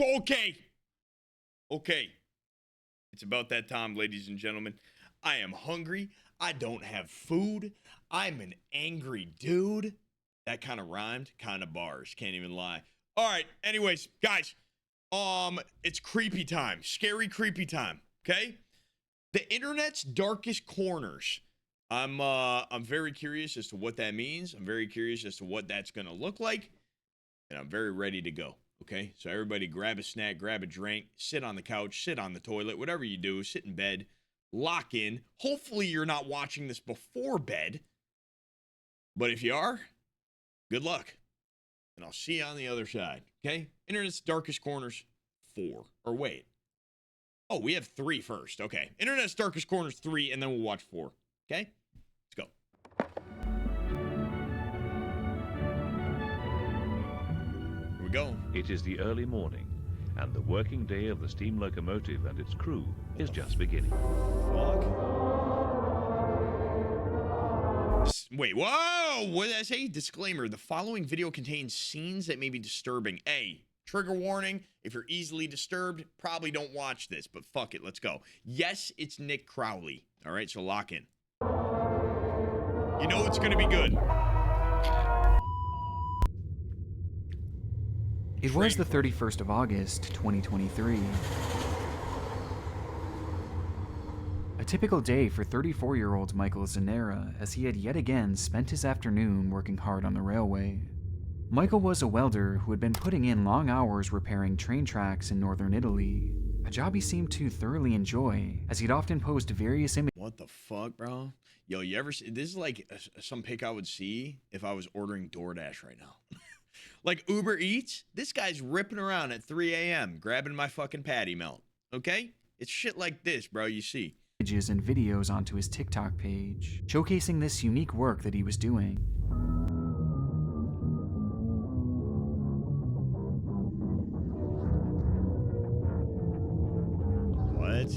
Okay. Okay. It's about that time, ladies and gentlemen. I am hungry. I don't have food. I'm an angry dude. That kind of rhymed, kind of bars. Can't even lie. All right. Anyways, guys, it's creepy time. Scary creepy time. Okay. The internet's darkest corners. I'm very curious as to what that means. I'm very curious as to what that's gonna look like, and I'm very ready to go. Okay, so everybody grab a snack, grab a drink, sit on the couch, sit on the toilet, whatever you do, sit in bed, lock in. Hopefully you're not watching this before bed, but if you are, good luck, and I'll see you on the other side. Okay, internet's darkest corners 4, or wait. Oh, we have 3 first. Okay. Internet's Darkest Corners 3, and then we'll watch 4. Okay? Let's go. Here we go. It is the early morning, and the working day of the steam locomotive and its crew is just beginning. Fuck. Wait, whoa! What did I say? Disclaimer. The following video contains scenes that may be disturbing. A. Trigger warning, if you're easily disturbed, probably don't watch this, but fuck it, let's go. Yes, it's Nick Crowley. All right, so lock in. You know it's gonna be good. It was the 31st of August, 2023. A typical day for 34-year-old Michael Zanera, as he had yet again spent his afternoon working hard on the railway. Michael was a welder who had been putting in long hours repairing train tracks in northern Italy, a job he seemed to thoroughly enjoy, as he'd often post various images. What the fuck, bro? Yo, you ever see, this is like some pic I would see if I was ordering DoorDash right now. Like Uber Eats, this guy's ripping around at 3 a.m. grabbing my fucking patty melt, okay? It's shit like this, bro, you see. Images and videos onto his TikTok page, showcasing this unique work that he was doing. What?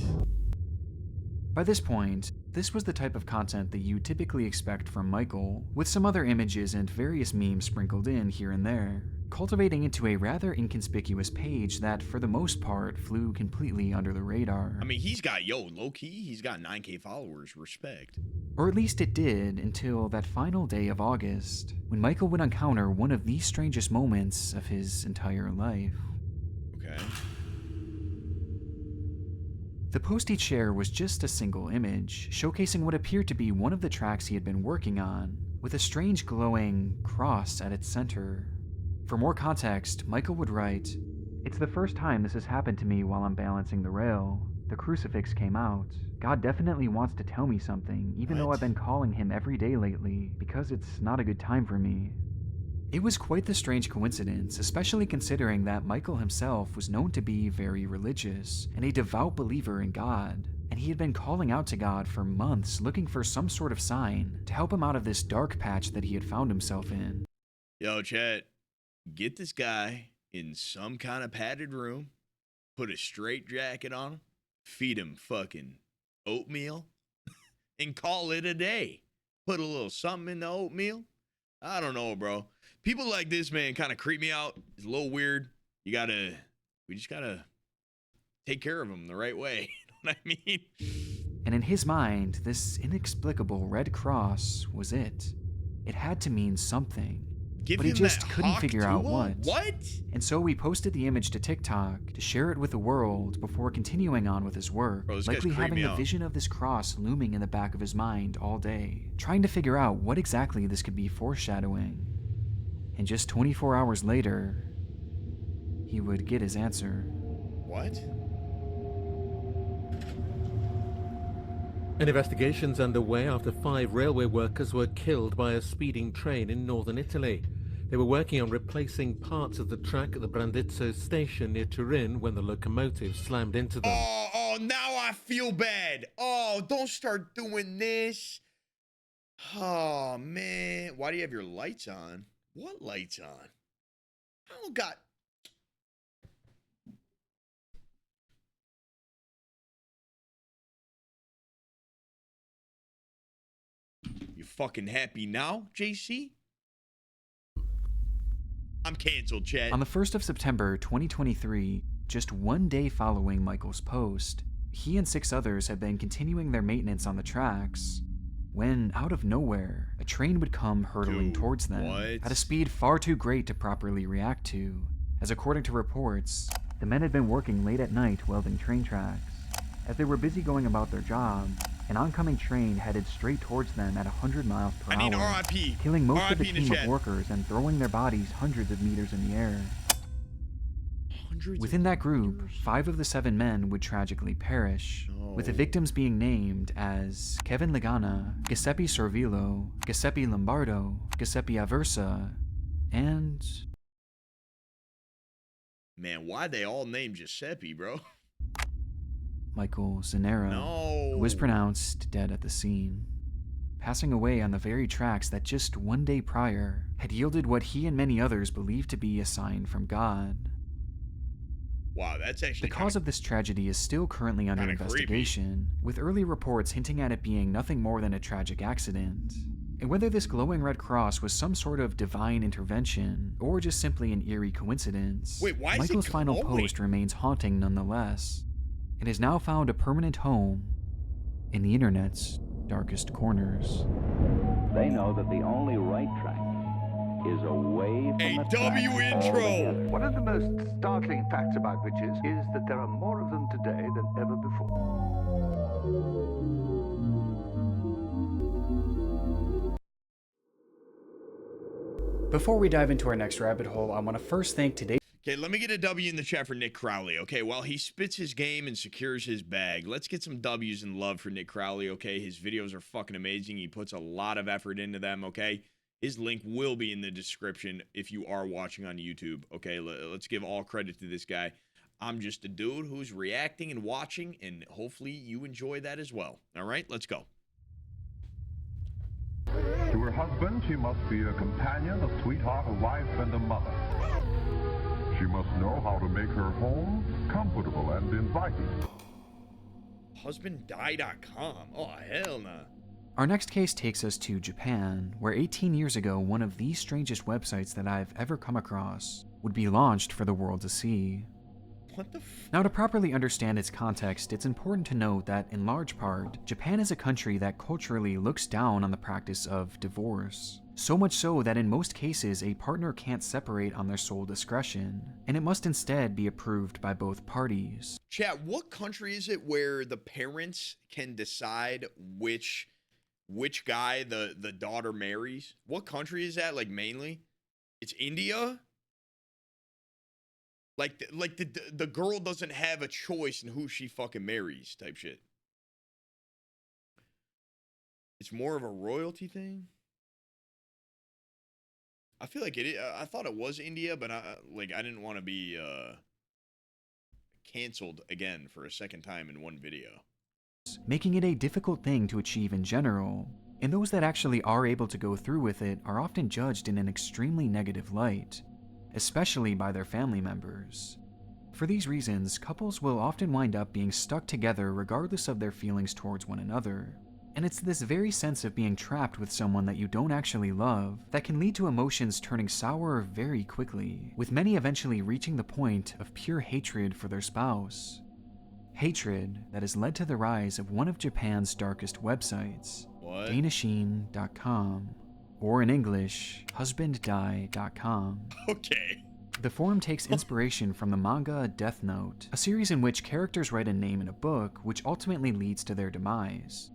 By this point, this was the type of content that you typically expect from Michael, with some other images and various memes sprinkled in here and there, cultivating into a rather inconspicuous page that, for the most part, flew completely under the radar. I mean, he's got, low-key, he's got 9K followers, respect. Or at least it did until that final day of August, when Michael would encounter one of the strangest moments of his entire life. Okay. The post he'd share was just a single image, showcasing what appeared to be one of the tracks he had been working on, with a strange glowing cross at its center. For more context, Michael would write, "It's the first time this has happened to me while I'm balancing the rail. The crucifix came out. God definitely wants to tell me something, even though I've been calling him every day lately, because it's not a good time for me." It was quite the strange coincidence, especially considering that Michael himself was known to be very religious and a devout believer in God, and he had been calling out to God for months looking for some sort of sign to help him out of this dark patch that he had found himself in. Yo, chat, get this guy in some kind of padded room, put a straight jacket on him, feed him fucking oatmeal, and call it a day. Put a little something in the oatmeal. I don't know, bro. People like this, man, kind of creep me out. It's a little weird. We just gotta take care of them the right way. You know what I mean? And in his mind, this inexplicable red cross was it. It had to mean something. But he just couldn't figure out what. What? And so we posted the image to TikTok to share it with the world before continuing on with his work, likely having the vision of this cross looming in the back of his mind all day, trying to figure out what exactly this could be foreshadowing. And just 24 hours later, he would get his answer. What? An investigation's underway after 5 railway workers were killed by a speeding train in northern Italy. They were working on replacing parts of the track at the Brandizzo station near Turin when the locomotive slammed into them. Oh, now I feel bad. Oh, don't start doing this. Oh, man. Why do you have your lights on? What lights on? I don't got... You fucking happy now, JC? I'm canceled, chat. On the 1st of September 2023, just one day following Michael's post, he and 6 others had been continuing their maintenance on the tracks when, out of nowhere, a train would come hurtling Dude, towards them what? at a speed far too great to properly react to, as according to reports, the men had been working late at night welding train tracks. As they were busy going about their job, an oncoming train headed straight towards them at 100 miles per I need hour, RIP. killing most of the RIP in the team of chat. workers and throwing their bodies hundreds of meters in the air. Hundreds Within of that group, meters? 5 of the 7 men would tragically perish, with the No. victims being named as Kevin Lagana, Giuseppe Sorvillo, Giuseppe Lombardo, Giuseppe Aversa, and Man, why they all named Giuseppe, bro? Michael Zanera, No. who was pronounced dead at the scene, passing away on the very tracks that just one day prior had yielded what he and many others believed to be a sign from God. Wow, that's actually The cause of this tragedy is still currently under kinda creepy. investigation, with early reports hinting at it being nothing more than a tragic accident. And whether this glowing red cross was some sort of divine intervention, or just simply an eerie coincidence, Wait, why is it Michael's final glowing? post remains haunting nonetheless. It has now found a permanent home in the internet's darkest corners. They know that the only right track is away from A the W track intro. altogether. One of the most startling facts about witches is that there are more of them today than ever before. Before we dive into our next rabbit hole, I want to first thank today's Okay, let me get a W in the chat for Nick Crowley, okay? While he spits his game and secures his bag, let's get some W's and love for Nick Crowley, okay? His videos are fucking amazing. He puts a lot of effort into them, okay? His link will be in the description if you are watching on YouTube, okay? Let's give all credit to this guy. I'm just a dude who's reacting and watching, and hopefully you enjoy that as well. All right, let's go. To her husband, she must be a companion, a sweetheart, a wife, and a mother. She must know how to make her home comfortable and inviting. Husbanddie.com. Oh, hell nah. Our next case takes us to Japan, where 18 years ago, one of the strangest websites that I've ever come across would be launched for the world to see. What the f... Now, to properly understand its context, it's important to note that, in large part, Japan is a country that culturally looks down on the practice of divorce. So much so that in most cases, a partner can't separate on their sole discretion, and it must instead be approved by both parties. Chat, what country is it where the parents can decide which guy the daughter marries? What country is that, like, mainly? It's India? Like the girl doesn't have a choice in who she fucking marries type shit. It's more of a royalty thing? I feel like it is. I thought it was India, but I didn't want to be canceled again for a second time in one video. Making it a difficult thing to achieve in general, and those that actually are able to go through with it are often judged in an extremely negative light, especially by their family members. For these reasons, couples will often wind up being stuck together regardless of their feelings towards one another. And it's this very sense of being trapped with someone that you don't actually love that can lead to emotions turning sour very quickly, with many eventually reaching the point of pure hatred for their spouse. Hatred that has led to the rise of one of Japan's darkest websites, What? danasheen.com, or in English, husbanddie.com. Okay. The forum takes inspiration from the manga Death Note, a series in which characters write a name in a book which ultimately leads to their demise.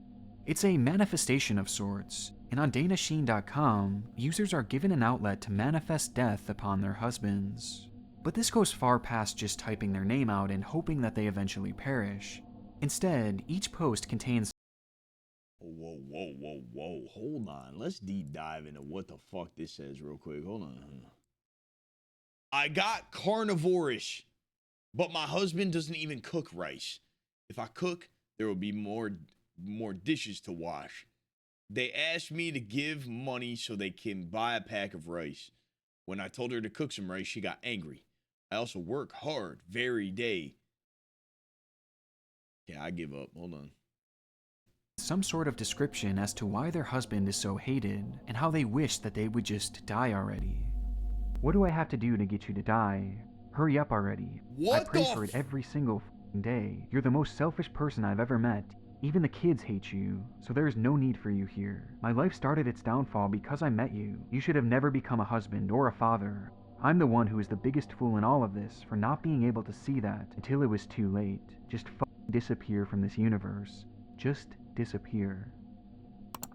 It's a manifestation of sorts, and on danasheen.com, users are given an outlet to manifest death upon their husbands. But this goes far past just typing their name out and hoping that they eventually perish. Instead, each post contains Whoa. Hold on. Let's deep dive into what the fuck this says real quick. Hold on. I got carnivore-ish, but my husband doesn't even cook rice. If I cook, there will be more dishes to wash. They asked me to give money so they can buy a pack of rice. When I told her to cook some rice, she got angry. I also work hard every day. Yeah, I give up. Hold on. some sort of description as to why their husband is so hated and how they wish that they would just die already. What do I have to do to get you to die? Hurry up already. What I pray the for it every single day. You're the most selfish person I've ever met. Even the kids hate you, so there is no need for you here. My life started its downfall because I met you. You should have never become a husband or a father. I'm the one who is the biggest fool in all of this for not being able to see that until it was too late. Just disappear from this universe. Just disappear.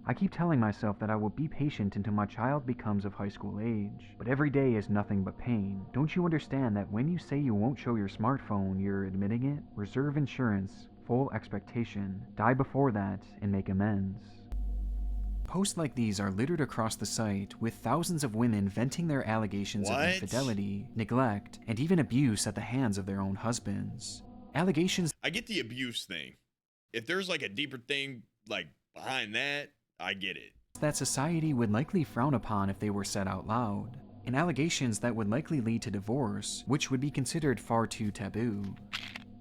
I keep telling myself that I will be patient until my child becomes of high school age, but every day is nothing but pain. Don't you understand that when you say you won't show your smartphone, you're admitting it? Reserve insurance, full expectation, die before that, and make amends. Posts like these are littered across the site, with thousands of women venting their allegations of infidelity, neglect, and even abuse at the hands of their own husbands. Allegations. I get the abuse thing. If there's like a deeper thing like behind that, I get it. That society would likely frown upon if they were said out loud, and allegations that would likely lead to divorce, which would be considered far too taboo.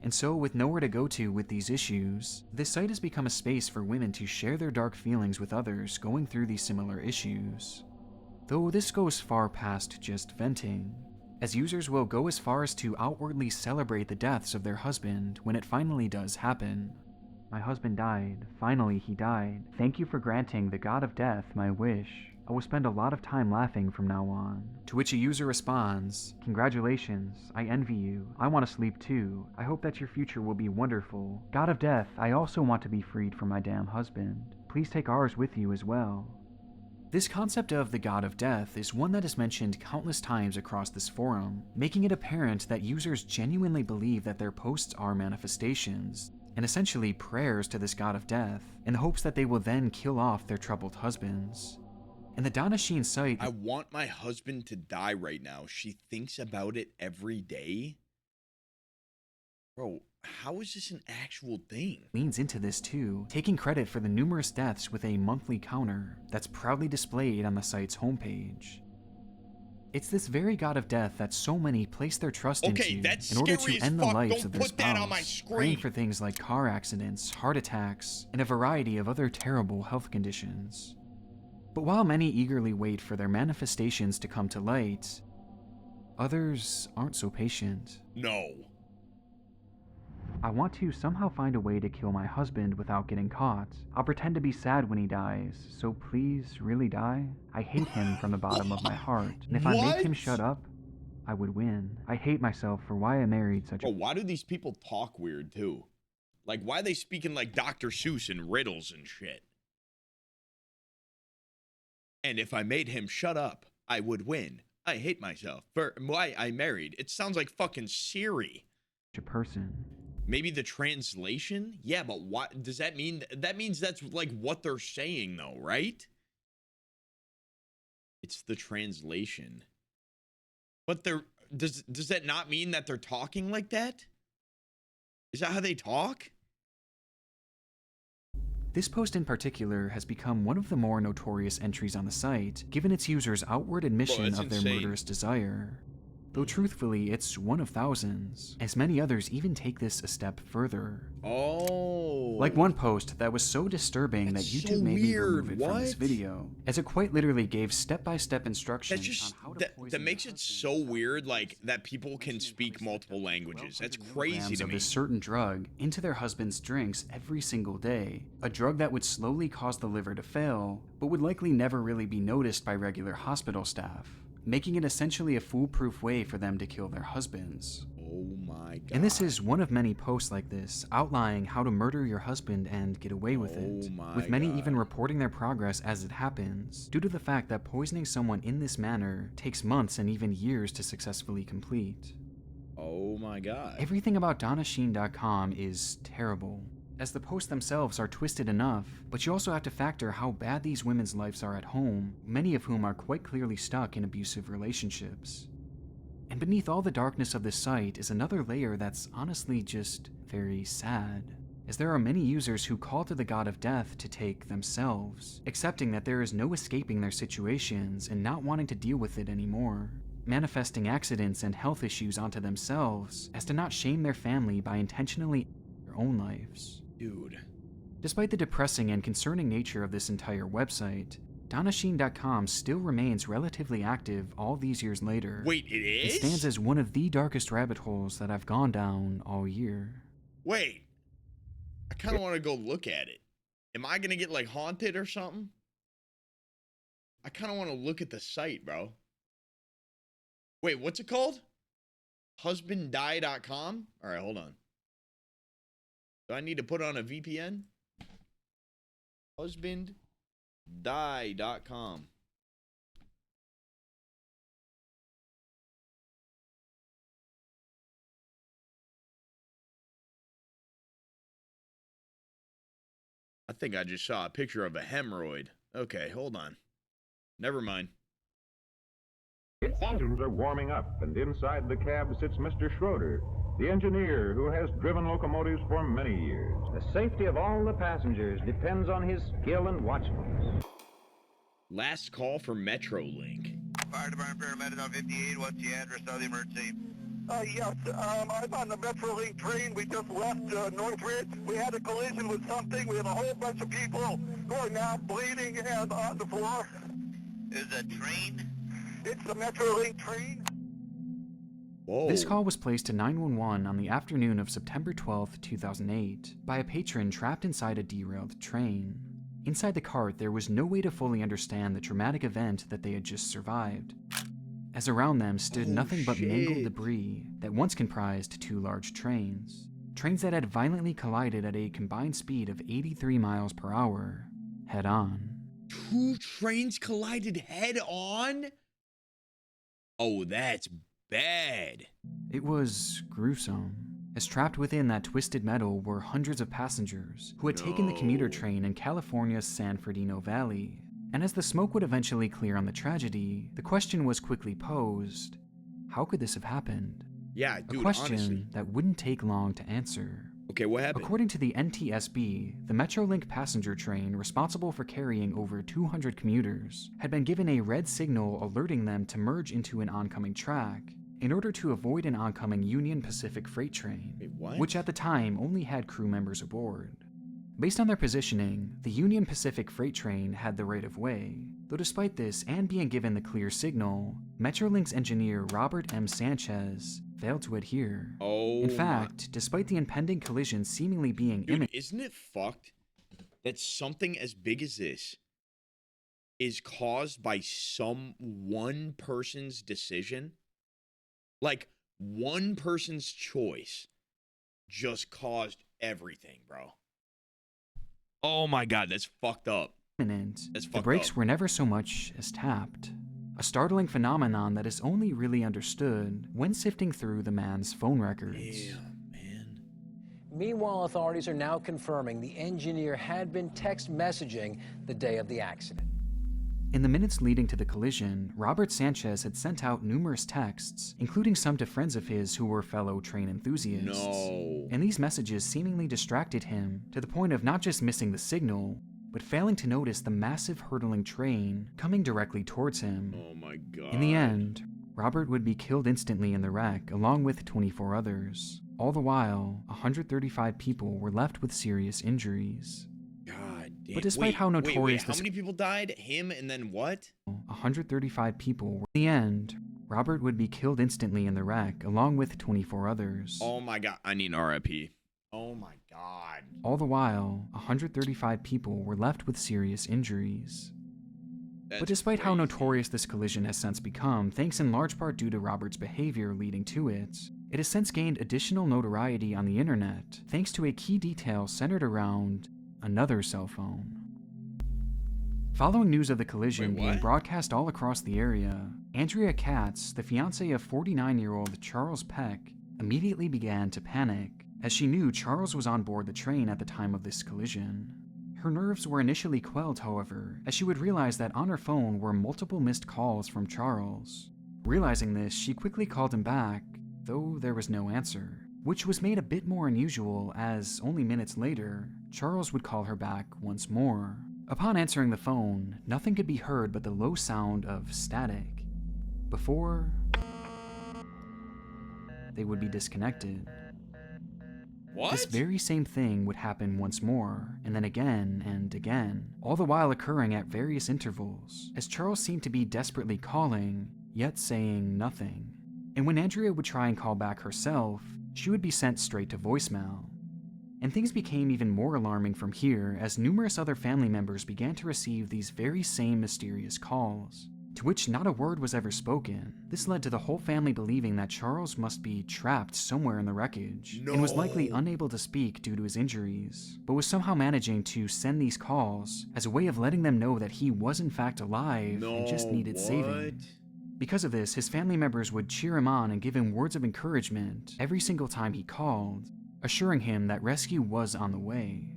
And so, with nowhere to go to with these issues, this site has become a space for women to share their dark feelings with others going through these similar issues. Though this goes far past just venting, as users will go as far as to outwardly celebrate the deaths of their husband when it finally does happen. My husband died. Finally, he died. Thank you for granting the god of death my wish. I will spend a lot of time laughing from now on. To which a user responds, congratulations, I envy you. I want to sleep too. I hope that your future will be wonderful. God of death, I also want to be freed from my damn husband. Please take ours with you as well. This concept of the god of death is one that is mentioned countless times across this forum, making it apparent that users genuinely believe that their posts are manifestations, and essentially prayers to this god of death, in the hopes that they will then kill off their troubled husbands. And the Donna Sheen site— I want my husband to die right now. She thinks about it every day? Bro, how is this an actual thing? leans into this too, taking credit for the numerous deaths with a monthly counter that's proudly displayed on the site's homepage. It's this very god of death that so many place their trust into in order to end the lives of their spouse, praying for things like car accidents, heart attacks, and a variety of other terrible health conditions. But while many eagerly wait for their manifestations to come to light, others aren't so patient. No. I want to somehow find a way to kill my husband without getting caught. I'll pretend to be sad when he dies, so please, really die? I hate him from the bottom of my heart, and if I make him shut up, I would win. I hate myself for why I married such a— Bro, why do these people talk weird too? Like, why are they speaking like Dr. Seuss and riddles and shit? And if I made him shut up, I would win. I hate myself for why I married. It sounds like fucking Siri. person. Maybe the translation? Yeah, but what does that mean? That means that's like what they're saying though, right? It's the translation. But does that not mean that they're talking like that? Is that how they talk? This post in particular has become one of the more notorious entries on the site, given its users' outward admission of their murderous desire. Though truthfully, it's one of thousands, as many others even take this a step further. Oh. Like one post that was so disturbing that YouTube made me remove it from this video, as it quite literally gave step-by-step instructions on how to poison that makes it so weird, like, that people can speak multiple languages. That's crazy to me. Of this certain drug into their husband's drinks every single day, a drug that would slowly cause the liver to fail, but would likely never really be noticed by regular hospital staff, making it essentially a foolproof way for them to kill their husbands. Oh my god. And this is one of many posts like this, outlining how to murder your husband and get away with it, with many even reporting their progress as it happens, due to the fact that poisoning someone in this manner takes months and even years to successfully complete. Oh my god. Everything about DonnaSheen.com is terrible, as the posts themselves are twisted enough, but you also have to factor how bad these women's lives are at home, many of whom are quite clearly stuck in abusive relationships. And beneath all the darkness of this site is another layer that's honestly just very sad, as there are many users who call to the god of death to take themselves, accepting that there is no escaping their situations and not wanting to deal with it anymore, manifesting accidents and health issues onto themselves as to not shame their family by intentionally ending their own lives. Dude. Despite the depressing and concerning nature of this entire website, Donasheen.com still remains relatively active all these years later. Wait, it is? It stands as one of the darkest rabbit holes that I've gone down all year. Wait. I kind of want to go look at it. Am I going to get, like, haunted or something? I kind of want to look at the site, bro. Wait, what's it called? Husbanddie.com? All right, hold on. Do I need to put on a VPN? Husbanddie.com. I think I just saw a picture of a hemorrhoid. Okay, hold on. Never mind. Engines are warming up, and inside the cab sits Mr. Schroeder, the engineer who has driven locomotives for many years. The safety of all the passengers depends on his skill and watchfulness. Last call for Metrolink. Fire Department paramedic on 58. What's the address of the emergency? Yes, I'm on the Metrolink train. We just left Northridge. We had a collision with something. We have a whole bunch of people going out bleeding and on the floor. Is it a train? It's the Metrolink train. Whoa. This call was placed to 911 on the afternoon of September 12, 2008, by a patron trapped inside a derailed train. Inside the cart, there was no way to fully understand the traumatic event that they had just survived, as around them stood nothing but mangled debris that once comprised two large trains. Trains that had violently collided at a combined speed of 83 miles per hour, head-on. Two trains collided head-on? Oh, that's bad. It was gruesome, as trapped within that twisted metal were hundreds of passengers who had taken the commuter train in California's San Fernando Valley. And as the smoke would eventually clear on the tragedy, the question was quickly posed: how could this have happened? Yeah, dude, a question honestly. that wouldn't take long to answer. Okay, what happened? According to the NTSB, the Metrolink passenger train, responsible for carrying over 200 commuters, had been given a red signal alerting them to merge into an oncoming track in order to avoid an oncoming Union Pacific freight train, Wait, what? which at the time only had crew members aboard. Based on their positioning, the Union Pacific freight train had the right of way, though despite this and being given the clear signal, Metrolink's engineer Robert M. Sanchez failed to adhere. Oh, in fact, despite the impending collision seemingly being dude, imminent, isn't it fucked that something as big as this is caused by some one person's decision? Like, one person's choice just caused everything, bro. Oh my god, that's fucked up. That's the fucked brakes up. were never so much as tapped. A startling phenomenon that is only really understood when sifting through the man's phone records. Damn, man. Meanwhile, authorities are now confirming the engineer had been text messaging the day of the accident. In the minutes leading to the collision, Robert Sanchez had sent out numerous texts, including some to friends of his who were fellow train enthusiasts. No. And these messages seemingly distracted him to the point of not just missing the signal, but failing to notice the massive hurtling train coming directly towards him. Oh my god. In the end, Robert would be killed instantly in the wreck along with 24 others. All the while, 135 people were left with serious injuries. God damn. But despite how notorious how many people died? Him and then what? 135 people were. In the end, Robert would be killed instantly in the wreck along with 24 others. Oh my god. I need RIP. Oh my god. All the while, 135 people were left with serious injuries. But despite how notorious this collision has since become, thanks in large part due to Robert's behavior leading to it, it has since gained additional notoriety on the internet thanks to a key detail centered around another cell phone. Following news of the collision being broadcast all across the area, Andrea Katz, the fiancée of 49-year-old Charles Peck, immediately began to panic, as she knew Charles was on board the train at the time of this collision. Her nerves were initially quelled, however, as she would realize that on her phone were multiple missed calls from Charles. Realizing this, she quickly called him back, though there was no answer, which was made a bit more unusual as, only minutes later, Charles would call her back once more. Upon answering the phone, nothing could be heard but the low sound of static, before they would be disconnected. What? This very same thing would happen once more, and then again and again, all the while occurring at various intervals, as Charles seemed to be desperately calling, yet saying nothing. And when Andrea would try and call back herself, she would be sent straight to voicemail. And things became even more alarming from here as numerous other family members began to receive these very same mysterious calls, to which not a word was ever spoken. This led to the whole family believing that Charles must be trapped somewhere in the wreckage, and was likely unable to speak due to his injuries, but was somehow managing to send these calls as a way of letting them know that he was in fact alive and just needed saving. Because of this, his family members would cheer him on and give him words of encouragement every single time he called, assuring him that rescue was on the way.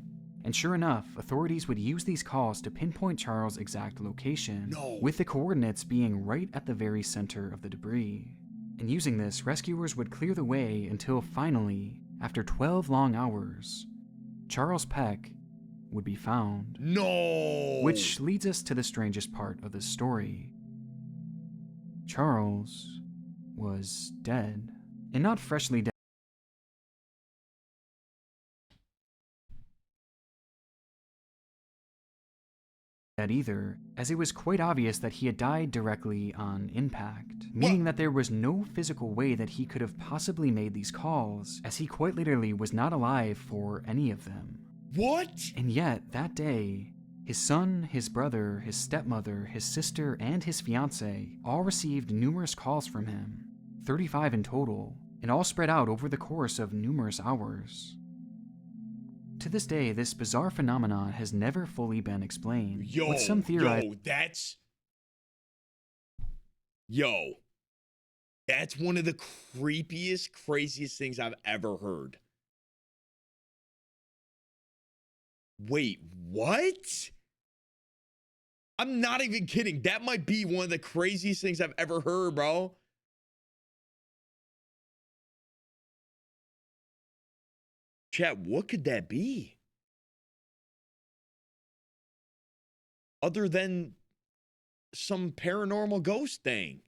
And sure enough, authorities would use these calls to pinpoint Charles' exact location, with the coordinates being right at the very center of the debris. And using this, rescuers would clear the way until finally, after 12 long hours, Charles Peck would be found. No! Which leads us to the strangest part of this story. Charles was dead. And not freshly dead either, as it was quite obvious that he had died directly on impact, meaning that there was no physical way that he could have possibly made these calls, as he quite literally was not alive for any of them. What? And yet, that day, his son, his brother, his stepmother, his sister, and his fiancée all received numerous calls from him, 35 in total, and all spread out over the course of numerous hours. To this day, this bizarre phenomenon has never fully been explained. With some that's one of the creepiest, craziest things I've ever heard. Wait, what? I'm not even kidding. That might be one of the craziest things I've ever heard, bro. Chat, what could that be? Other than some paranormal ghost thing.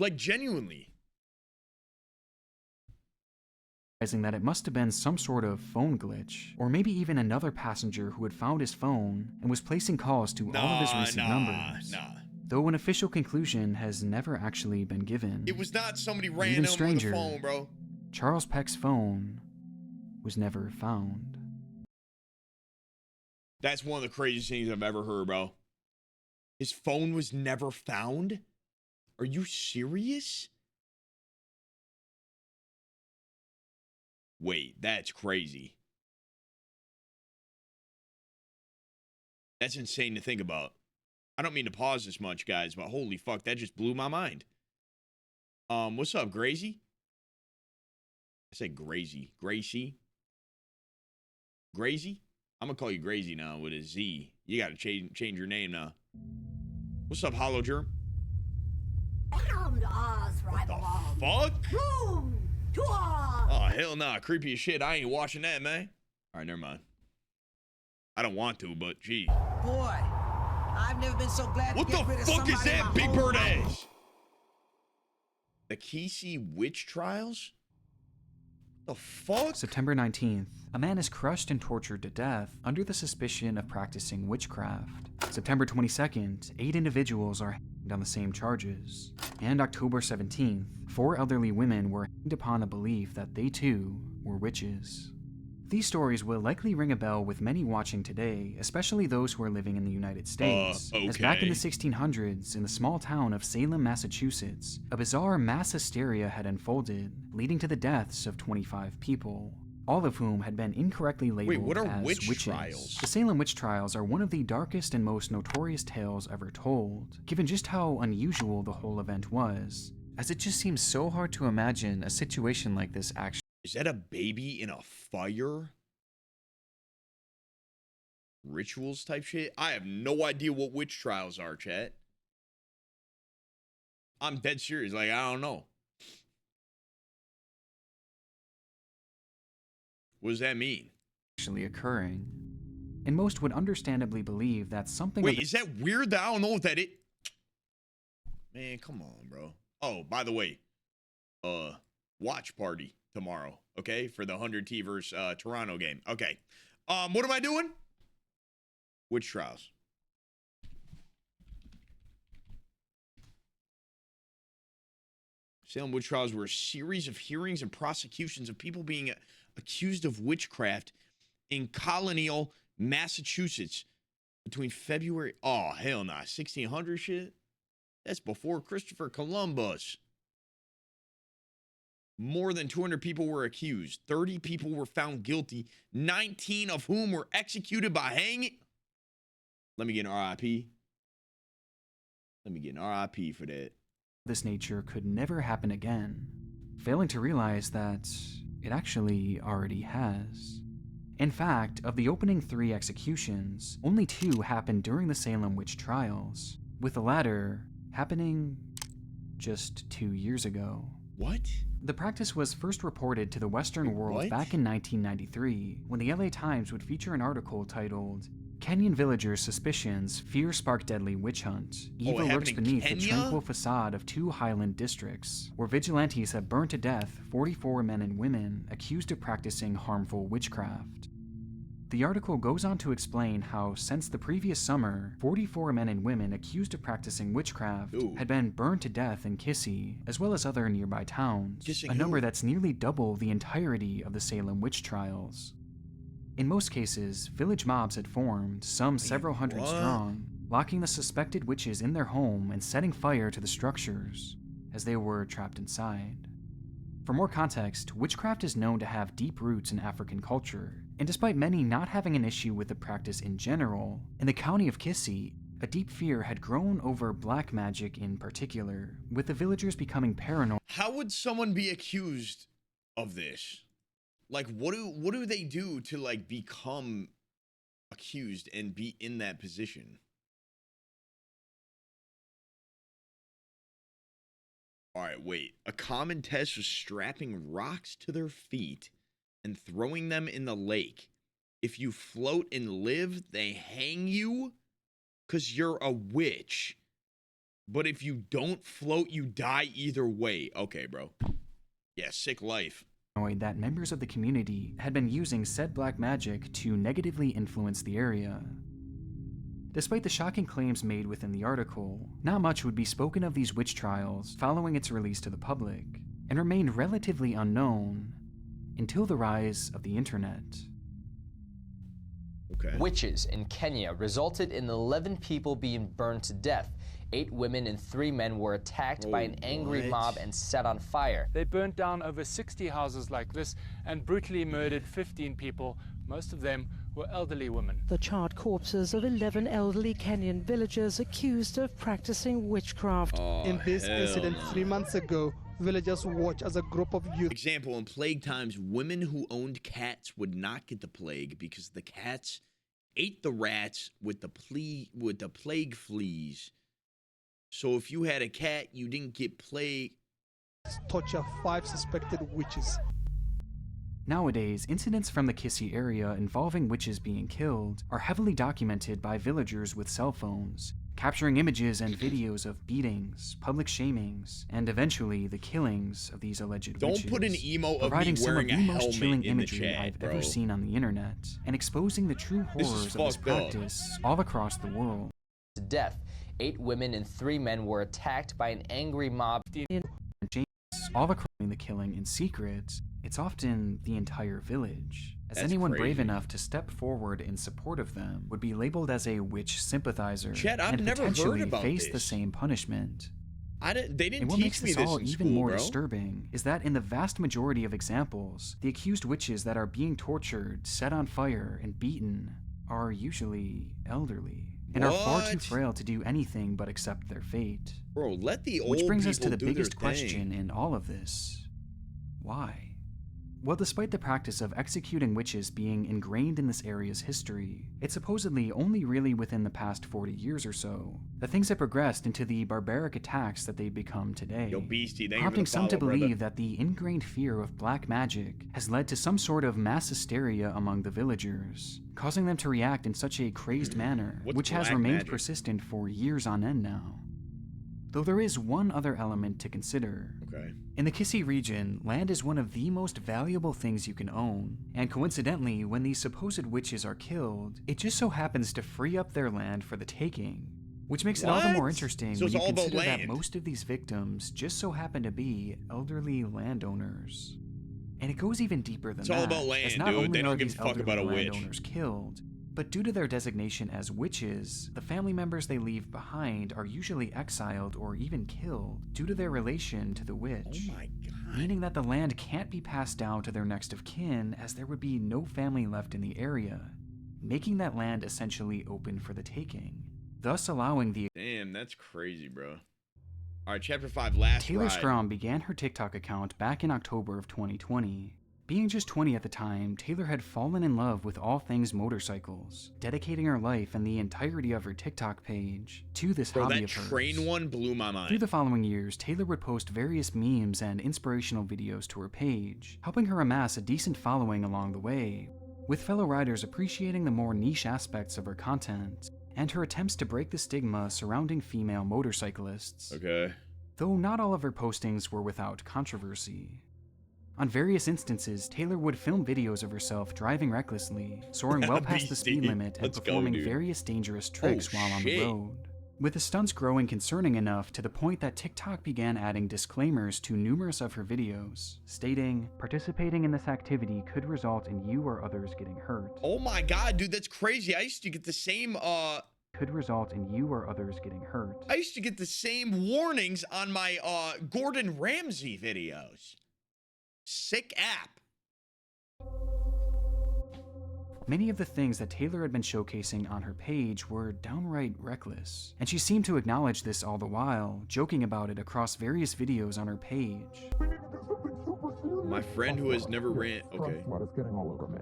Like, genuinely. That it must have been some sort of phone glitch, or maybe even another passenger who had found his phone and was placing calls to all of his recent numbers. Though an official conclusion has never actually been given. It was not somebody random with a phone, bro. Charles Peck's phone was never found. That's one of the craziest things I've ever heard, bro. His phone was never found? Are you serious? Wait, that's crazy. That's insane to think about. I don't mean to pause this much, guys, but holy fuck, that just blew my mind. What's up, Gracie? I said Gracie. Gracie? Gracie? I'm gonna call you Gracie now with a Z. You gotta change your name now. What's up, Hollow Germ? What the fuck? Oh, hell nah. Creepy as shit. I ain't watching that, man. Alright, never mind. I don't want to, but gee. Boy, I've never been so glad what to get the rid of fuck is that, Big Bird life. ass? The Kesey witch trials? The fuck? September 19th, a man is crushed and tortured to death under the suspicion of practicing witchcraft. September 22nd, 8 individuals are hanged on the same charges. And October 17th, 4 elderly women were hanged upon the belief that they too were witches. These stories will likely ring a bell with many watching today, especially those who are living in the United States. As back in the 1600s, in the small town of Salem, Massachusetts, a bizarre mass hysteria had unfolded, leading to the deaths of 25 people, all of whom had been incorrectly labeled as witch witches. trials? The Salem witch trials are one of the darkest and most notorious tales ever told, given just how unusual the whole event was, as it just seems so hard to imagine a situation like this actually. Is that a baby in a fire? Rituals type shit? I have no idea what witch trials are, chat. I'm dead serious. Like, I don't know. What does that mean? Actually occurring. And most would understandably believe that something. Wait, is that weird that I don't know what that is? Man, come on, bro. Oh, by the way, watch party. tomorrow, okay? For the 100T versus Toronto game. Okay. What am I doing? Witch trials. Salem witch trials were a series of hearings and prosecutions of people being accused of witchcraft in colonial Massachusetts between February... Oh, hell nah. 1600 shit? That's before Christopher Columbus. More than 200 people were accused. 30 people were found guilty, 19 of whom were executed by hanging. Let me get an RIP. Let me get an RIP for that. This nature could never happen again, failing to realize that it actually already has. In fact, of the opening 3 executions, only 2 happened during the Salem witch trials, with the latter happening just 2 years ago. What? The practice was first reported to the Western world back in 1993, when the LA Times would feature an article titled, "Kenyan Villagers' Suspicions Fear Spark Deadly Witch Hunt. Evil lurks beneath the tranquil facade of 2 highland districts, where vigilantes have burned to death 44 men and women accused of practicing harmful witchcraft." The article goes on to explain how, since the previous summer, 44 men and women accused of practicing witchcraft had been burned to death in Kissy, as well as other nearby towns, a number that's nearly double the entirety of the Salem witch trials. In most cases, village mobs had formed, some several hundred strong, locking the suspected witches in their home and setting fire to the structures, as they were trapped inside. For more context, witchcraft is known to have deep roots in African culture, and despite many not having an issue with the practice in general, in the county of Kissy, a deep fear had grown over black magic in particular, with the villagers becoming paranoid. How would someone be accused of this? Like, what do they do to, like, become accused and be in that position? All right, wait. A common test was strapping rocks to their feet and throwing them in the lake. If you float and live, they hang you because you're a witch. But if you don't float, you die either way. Okay, bro. Yeah, sick life. That members of the community had been using said black magic to negatively influence the area. Despite the shocking claims made within the article, not much would be spoken of these witch trials following its release to the public, and remained relatively unknown until the rise of the internet. Okay. Witches in Kenya resulted in 11 people being burned to death. 8 women and 3 men were attacked by an angry mob and set on fire. They burnt down over 60 houses like this and brutally murdered 15 people. Most of them were elderly women. The charred corpses of 11 elderly Kenyan villagers accused of practicing witchcraft. In this incident 3 months ago, villagers watched as a group of youth. Example, in plague times, women who owned cats would not get the plague because the cats ate the rats with the plague fleas. So if you had a cat, you didn't get plague. Torture 5 suspected witches. Nowadays, incidents from the Kissy area involving witches being killed are heavily documented by villagers with cell phones, capturing images and videos of beatings, public shamings, and eventually the killings of these alleged witches. Don't put an emo of me providing some of wearing the a most helmet chilling in the imagery chat, I've bro. ever seen on the internet, and exposing the true horrors of this practice all across the world. To death. 8 women and 3 men were attacked by an angry mob. All across the killing in secret, it's often the entire village, as That's anyone crazy. brave enough to step forward in support of them would be labeled as a witch sympathizer Chet, I've and never heard potentially about face this. the same punishment. They didn't And what teach makes me this this all in even school, more bro. disturbing is that in the vast majority of examples, the accused witches that are being tortured, set on fire, and beaten are usually elderly and are far too What? frail to do anything but accept their fate. Bro, let the old Which brings us to people the do their biggest thing. question in all of this. Why? Well, despite the practice of executing witches being ingrained in this area's history, it's supposedly only really within the past 40 years or so that things have progressed into the barbaric attacks that they've become today, Yo, Beastie, thank you for prompting the some to follow, believe brother. that the ingrained fear of black magic has led to some sort of mass hysteria among the villagers, causing them to react in such a crazed manner, What's which has black remained magic? persistent for years on end now. Though there is one other element to consider. Okay. In the Kissy region, land is one of the most valuable things you can own, and coincidentally, when these supposed witches are killed, it just so happens to free up their land for the taking. Which makes it all the more interesting when you consider that most of these victims just so happen to be elderly landowners. And it goes even deeper than that. It's all about land, as not dude. only They are don't give a these fuck about a elderly witch. landowners killed, but due to their designation as witches, the family members they leave behind are usually exiled or even killed due to their relation to the witch. Oh my god. Meaning that the land can't be passed down to their next of kin, as there would be no family left in the area, making that land essentially open for the taking, thus allowing the— Damn, that's crazy, bro. All right, chapter 5, last Taylor ride. Scrum began her TikTok account back in October of 2020. Being just 20 at the time, Taylor had fallen in love with all things motorcycles, dedicating her life and the entirety of her TikTok page to this hobby that of hers. train one blew my mind. Through the following years, Taylor would post various memes and inspirational videos to her page, helping her amass a decent following along the way, with fellow riders appreciating the more niche aspects of her content, and her attempts to break the stigma surrounding female motorcyclists. Okay. Though not all of her postings were without controversy. On various instances, Taylor would film videos of herself driving recklessly, soaring well past the speed limit and performing various dangerous tricks while on the road. With the stunts growing concerning enough to the point that TikTok began adding disclaimers to numerous of her videos, stating, "Participating in this activity could result in you or others getting hurt." Oh my god, dude, that's crazy. I used to get the same, Could result in you or others getting hurt. I used to get the same warnings on my, Gordon Ramsay videos. Sick app. Many of the things that Taylor had been showcasing on her page were downright reckless, and she seemed to acknowledge this all the while, joking about it across various videos on her page. My friend who has never ran. Okay. What is getting all over me?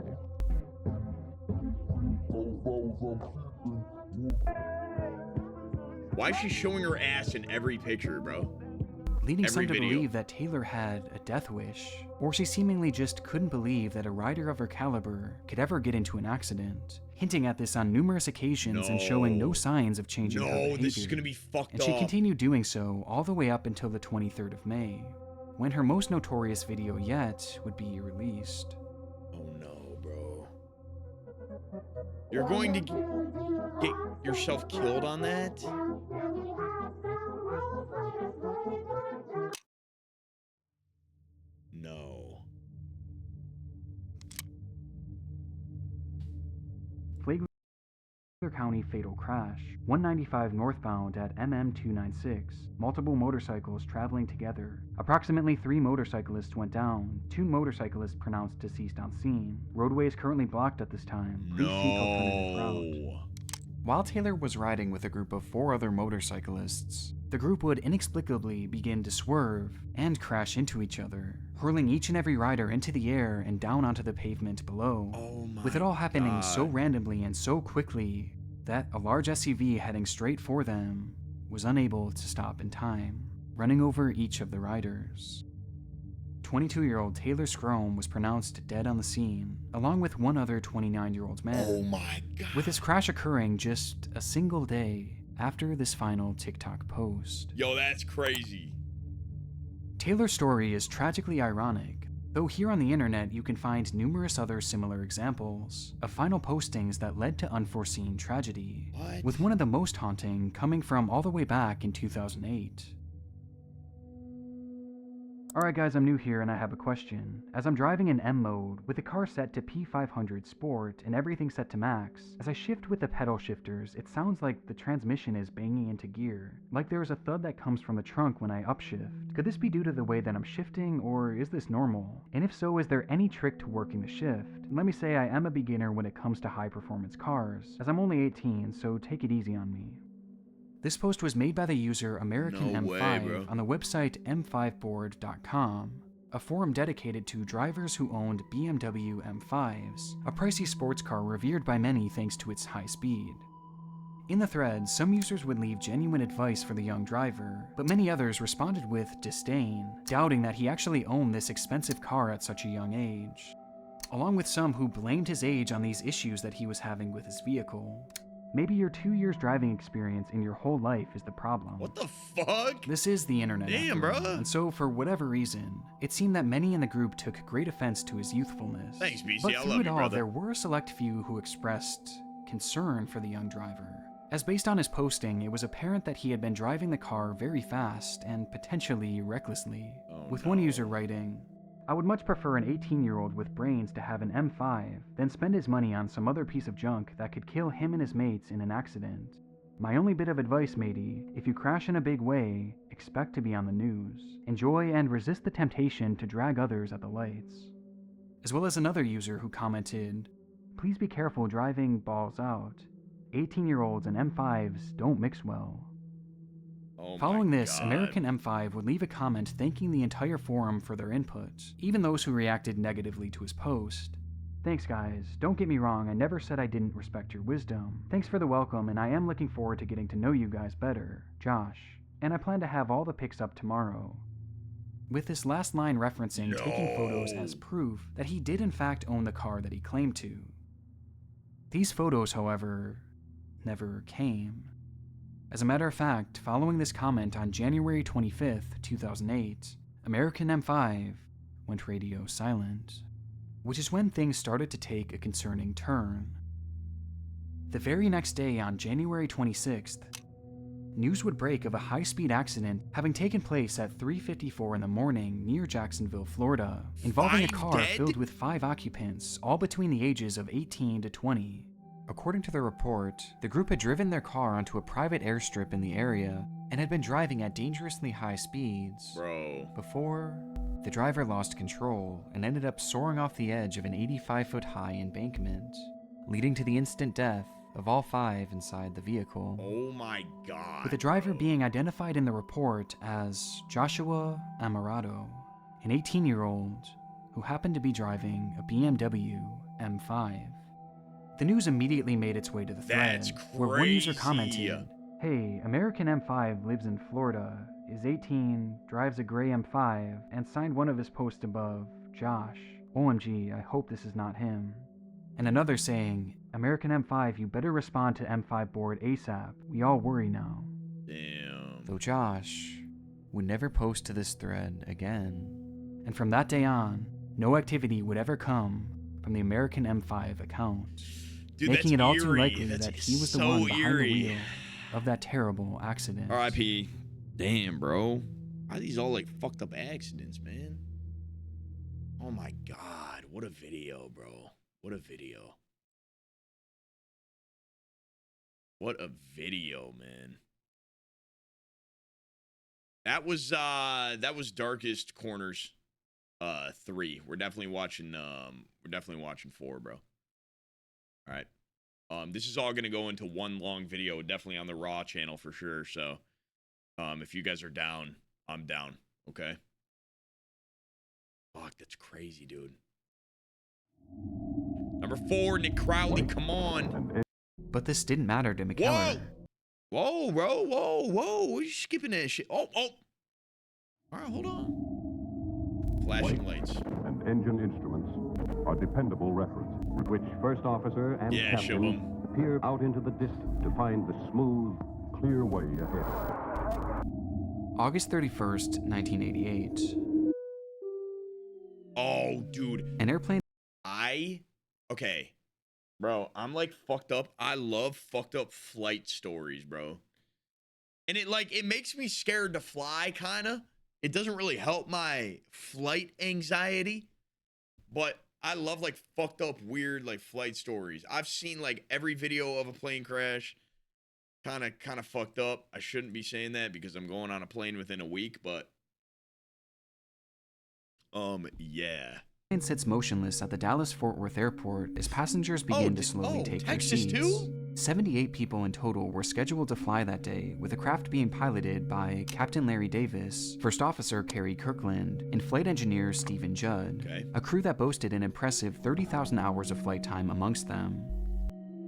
Why is she showing her ass in every picture, bro? Leading Every some to video. believe that Taylor had a death wish, or she seemingly just couldn't believe that a rider of her caliber could ever get into an accident, hinting at this on numerous occasions and showing no signs of changing her behavior. No, this is gonna be fucked and up. she continued doing so all the way up until the 23rd of May, when her most notorious video yet would be released. Oh no, bro. You're going to get yourself killed on that? No. Flagler County fatal crash, 195 northbound at MM296, multiple motorcycles traveling together. Approximately 3 motorcyclists went down, 2 motorcyclists pronounced deceased on scene. Roadway is currently blocked at this time. Please seek alternative route. While Taylor was riding with a group of 4 other motorcyclists, the group would inexplicably begin to swerve and crash into each other, hurling each and every rider into the air and down onto the pavement below, with it all happening so randomly and so quickly that a large SUV heading straight for them was unable to stop in time, running over each of the riders. 22-year-old Taylor Scrum was pronounced dead on the scene, along with one other 29-year-old man. Oh my god. With this crash occurring just a single day after this final TikTok post. Yo, that's crazy. Taylor's story is tragically ironic, though here on the internet you can find numerous other similar examples of final postings that led to unforeseen tragedy, with one of the most haunting coming from all the way back in 2008. Alright guys, I'm new here and I have a question. As I'm driving in M mode, with the car set to P500 Sport and everything set to max, as I shift with the pedal shifters, it sounds like the transmission is banging into gear, like there is a thud that comes from the trunk when I upshift. Could this be due to the way that I'm shifting, or is this normal? And if so, is there any trick to working the shift? Let me say I am a beginner when it comes to high performance cars, as I'm only 18, so take it easy on me. This post was made by the user American No M5 way, bro. on the website m5board.com, a forum dedicated to drivers who owned BMW M5s, a pricey sports car revered by many thanks to its high speed. In the thread, some users would leave genuine advice for the young driver, but many others responded with disdain, doubting that he actually owned this expensive car at such a young age, along with some who blamed his age on these issues that he was having with his vehicle. Maybe your 2 years driving experience in your whole life is the problem. What the fuck? This is the internet. Damn, after all, bro. And so, for whatever reason, it seemed that many in the group took great offense to his youthfulness. Thanks, BC. But I through love it you, all, brother. there were a select few who expressed concern for the young driver. As based on his posting, it was apparent that he had been driving the car very fast and potentially recklessly, with one user writing, "I would much prefer an 18-year-old with brains to have an M5 than spend his money on some other piece of junk that could kill him and his mates in an accident. My only bit of advice, matey, if you crash in a big way, expect to be on the news. Enjoy and resist the temptation to drag others at the lights." As well as another user who commented, "Please be careful driving balls out. 18-year-olds and M5s don't mix well." Following this, American M5 would leave a comment thanking the entire forum for their input, even those who reacted negatively to his post. "Thanks guys, don't get me wrong, I never said I didn't respect your wisdom. Thanks for the welcome, and I am looking forward to getting to know you guys better. Josh. And I plan to have all the pics up tomorrow." With this last line referencing taking photos as proof that he did in fact own the car that he claimed to. These photos, however, never came. As a matter of fact, following this comment on January 25th, 2008, American M5 went radio silent, which is when things started to take a concerning turn. The very next day, on January 26th, news would break of a high-speed accident having taken place at 3:54 in the morning near Jacksonville, Florida, involving a car filled with 5 occupants, all between the ages of 18 to 20. According to the report, the group had driven their car onto a private airstrip in the area and had been driving at dangerously high speeds. Before, the driver lost control and ended up soaring off the edge of an 85-foot-high embankment, leading to the instant death of all 5 inside the vehicle. Oh my god. With the driver being identified in the report as Joshua Amarato, an 18-year-old who happened to be driving a BMW M5. The news immediately made its way to the thread, where one user commented, "Hey, American M5 lives in Florida, is 18, drives a gray M5, and signed one of his posts above, Josh. OMG, I hope this is not him." And another saying, "American M5, you better respond to M5 board ASAP. We all worry now." Damn. Though Josh would never post to this thread again. And from that day on, no activity would ever come from the American M5 account, Dude, making it all too eerie. likely That's that he was the so one behind eerie. the wheel of that terrible accident. R.I.P. Damn, bro. Why are these all like fucked up accidents, man? Oh my god. What a video, bro. What a video. What a video, man. That was Darkest Corners 3. We're definitely watching 4, bro. All right. This is all gonna go into one long video, definitely on the Raw channel for sure. So, if you guys are down, I'm down. Okay. Fuck, that's crazy, dude. Number 4, Nick Crowley. Come on. But this didn't matter to McKellar. Whoa, bro. Whoa. You skipping that shit? Oh. All right, hold on. Flashing lights. And engine instruments are dependable reference, which first officer and captain peer out into the distance to find the smooth, clear way ahead. August 31st, 1988. Oh, dude. An airplane. Okay. Bro, I'm like fucked up. I love fucked up flight stories, bro. And it makes me scared to fly, kind of. It doesn't really help my flight anxiety, but I love like fucked up, weird like flight stories. I've seen like every video of a plane crash, kind of fucked up. I shouldn't be saying that because I'm going on a plane within a week, but yeah. The plane sits motionless at the Dallas-Fort Worth airport as passengers begin to slowly take their Texas seats. Too? 78 people in total were scheduled to fly that day, with the craft being piloted by Captain Larry Davis, First Officer Kerry Kirkland, and Flight Engineer Stephen Judd, a crew that boasted an impressive 30,000 hours of flight time amongst them.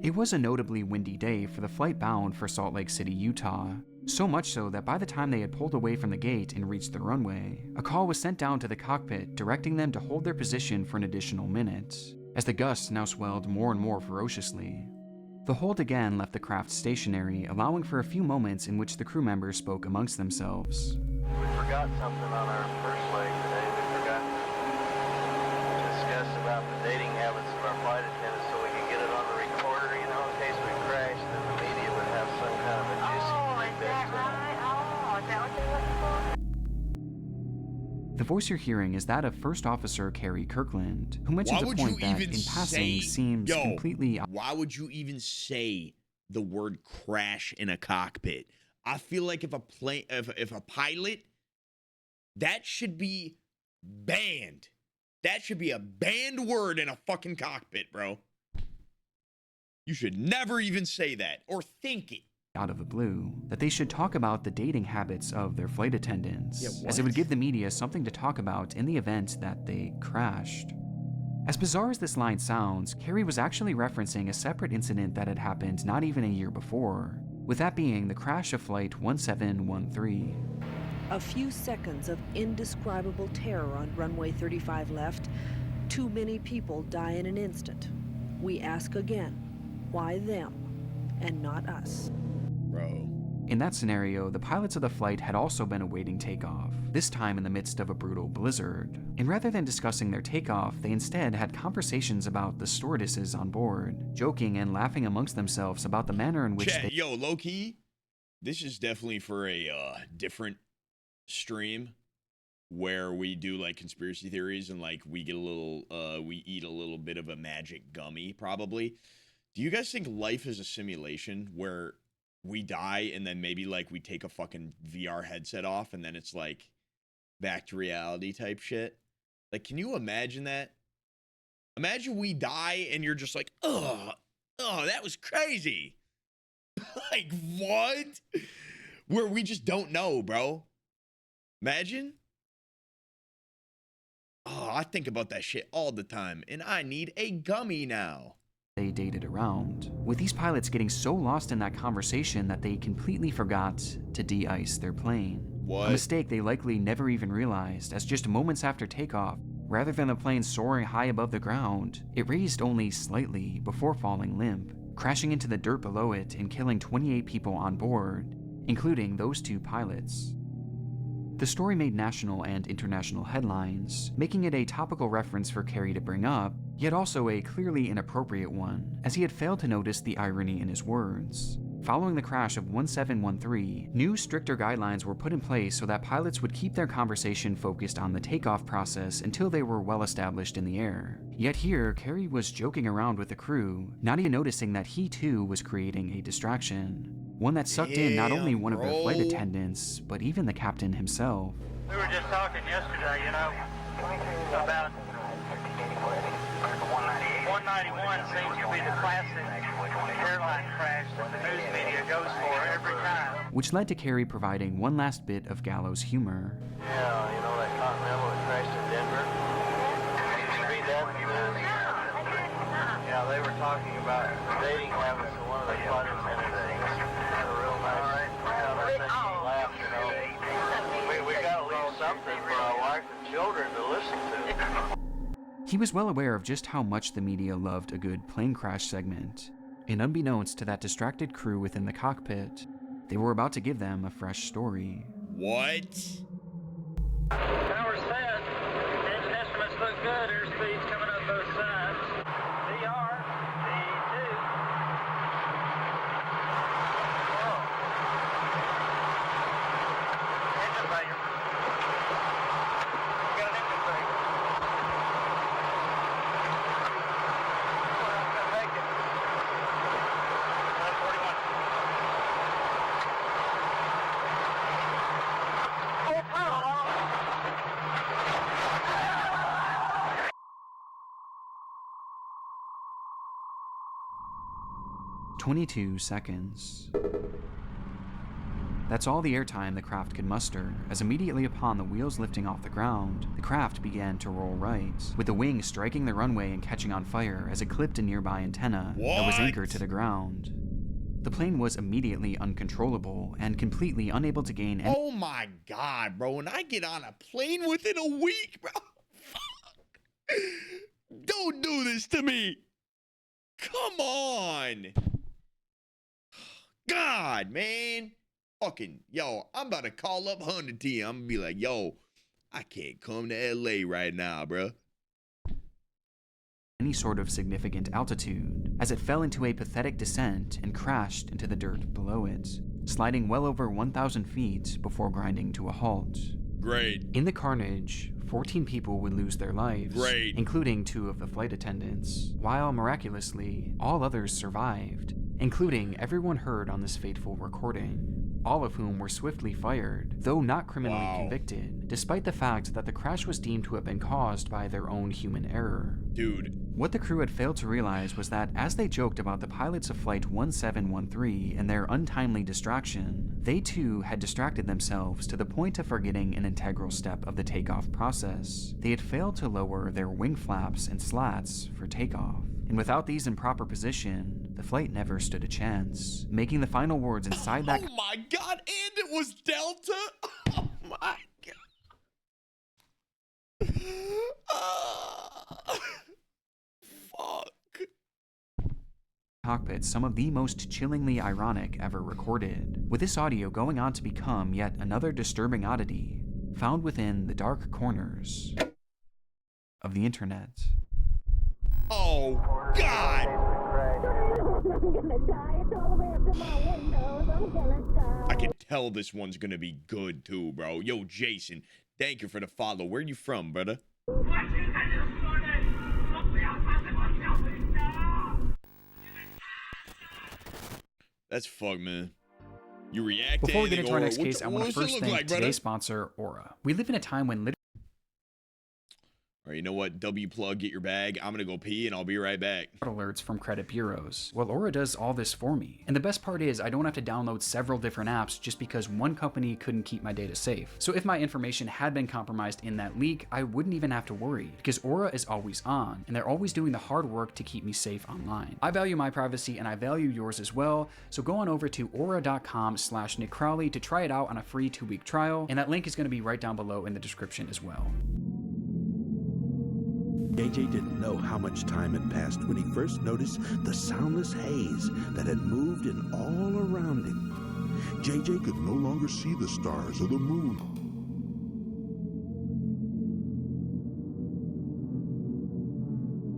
It was a notably windy day for the flight bound for Salt Lake City, Utah, so much so that by the time they had pulled away from the gate and reached the runway, a call was sent down to the cockpit directing them to hold their position for an additional minute, as the gusts now swelled more and more ferociously. The hold again left the craft stationary, allowing for a few moments in which the crew members spoke amongst themselves. We forgot something on our first leg today. We forgot to discuss about the dating habits of our flight attendants so we could get it on the recorder, you know, in case we crashed, then the media would have some kind of a juicy tidbit. The voice you're hearing is that of First Officer Carrie Kirkland, who mentions a point that, in passing, seems completely... Why would you even say the word crash in a cockpit? I feel like if a pilot, that should be banned. That should be a banned word in a fucking cockpit, bro. You should never even say that or think it. Out of the blue, that they should talk about the dating habits of their flight attendants, as it would give the media something to talk about in the event that they crashed. As bizarre as this line sounds, Carrie was actually referencing a separate incident that had happened not even a year before, with that being the crash of Flight 1713. A few seconds of indescribable terror on runway 35 left. Too many people die in an instant. We ask again, why them and not us? Bro. In that scenario, the pilots of the flight had also been awaiting takeoff, this time in the midst of a brutal blizzard. And rather than discussing their takeoff, they instead had conversations about the stewardesses on board, joking and laughing amongst themselves about the manner in which they... Yo, low-key, this is definitely for a different stream where we do like conspiracy theories and like we get a little, we eat a little bit of a magic gummy, probably. Do you guys think life is a simulation where we die and then maybe like we take a fucking VR headset off and then it's like back to reality type shit? Like, can you imagine that? Imagine we die and you're just like, oh, that was crazy. Like, what? Where we just don't know, bro. Imagine. Oh, I think about that shit all the time and I need a gummy now. They dated around, with these pilots getting so lost in that conversation that they completely forgot to de-ice their plane. What? A mistake they likely never even realized, as just moments after takeoff, rather than the plane soaring high above the ground, it raised only slightly before falling limp, crashing into the dirt below it and killing 28 people on board, including those two pilots. The story made national and international headlines, making it a topical reference for Carrie to bring up, yet also a clearly inappropriate one, as he had failed to notice the irony in his words. Following the crash of 1713, new stricter guidelines were put in place so that pilots would keep their conversation focused on the takeoff process until they were well established in the air. Yet here, Carrie was joking around with the crew, not even noticing that he too was creating a distraction. One that sucked in not only one of the flight attendants, but even the captain himself. We were just talking yesterday, you know, about 191 seems to be the classic airline crash that the news media goes for every time. Which led to Carrie providing one last bit of gallows humor. Yeah, you know that Continental that crashed in Denver? Did you read that? Yeah, they were talking about the dating habits of one of the flight attendants. They were real nice. Yeah, they made me laugh, you know. We gotta leave something for our wife and children to listen to. He was well aware of just how much the media loved a good plane crash segment, and unbeknownst to that distracted crew within the cockpit, they were about to give them a fresh story. What? Power set. Engine estimates look good. Airspeed's coming up both sides. DR, D2. Whoa. Engine failure. We got an engine failure. Make it. 141. Oh, power! 22 seconds. That's all the airtime the craft could muster, as immediately upon the wheels lifting off the ground, the craft began to roll right, with the wing striking the runway and catching on fire as it clipped a nearby antenna that was anchored to the ground. The plane was immediately uncontrollable and completely unable to gain any— Oh my god, bro. When I get on a plane within a week, bro. Fuck. Don't do this to me. Come on. God, man. Fucking, yo, I'm about to call up Hunter T. I'm gonna be like, yo, I can't come to LA right now, bruh. Any sort of significant altitude, as it fell into a pathetic descent and crashed into the dirt below it, sliding well over 1,000 feet before grinding to a halt. Great. In the carnage, 14 people would lose their lives, Great. including 2 of the flight attendants, while miraculously, all others survived, including everyone heard on this fateful recording, all of whom were swiftly fired, though not criminally convicted, despite the fact that the crash was deemed to have been caused by their own human error. Dude. What the crew had failed to realize was that as they joked about the pilots of Flight 1713 and their untimely distraction, they too had distracted themselves to the point of forgetting an integral step of the takeoff process. They had failed to lower their wing flaps and slats for takeoff. And without these in proper position, the flight never stood a chance, making the final words inside that— Oh my God, and it was Delta? Oh my God. Fuck. cockpit some of the most chillingly ironic ever recorded, with this audio going on to become yet another disturbing oddity found within the dark corners of the internet. Oh, God! I can tell this one's gonna be good too, bro. Yo, Jason, thank you for the follow. Where you from, brother? That's fucked, man. You react Before to we get into our next Aura, case, I want to first thank today's sponsor, Aura. We live in a time when All right, you know what? W plug, get your bag. I'm gonna go pee and I'll be right back. alerts from credit bureaus. Well, Aura does all this for me. And the best part is I don't have to download several different apps just because one company couldn't keep my data safe. So if my information had been compromised in that leak, I wouldn't even have to worry because Aura is always on and they're always doing the hard work to keep me safe online. I value my privacy and I value yours as well. So go on over to aura.com/Nick Crowley to try it out on a free 2-week trial. And that link is going to be right down below in the description as well. JJ didn't know how much time had passed when he first noticed the soundless haze that had moved in all around him. JJ could no longer see the stars or the moon.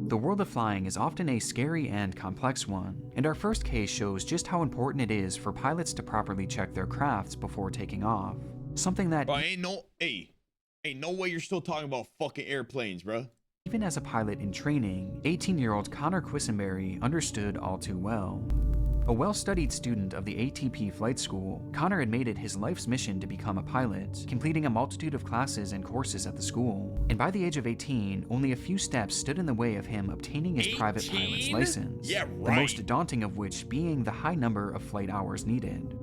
The world of flying is often a scary and complex one, and our first case shows just how important it is for pilots to properly check their crafts before taking off. Something that— Bro, ain't no way you're still talking about fucking airplanes, bro. Even as a pilot in training, 18-year-old Connor Quisenberry understood all too well. A well-studied student of the ATP flight school, Connor had made it his life's mission to become a pilot, completing a multitude of classes and courses at the school. And by the age of 18, only a few steps stood in the way of him obtaining his private pilot's license, Yeah, right. the most daunting of which being the high number of flight hours needed.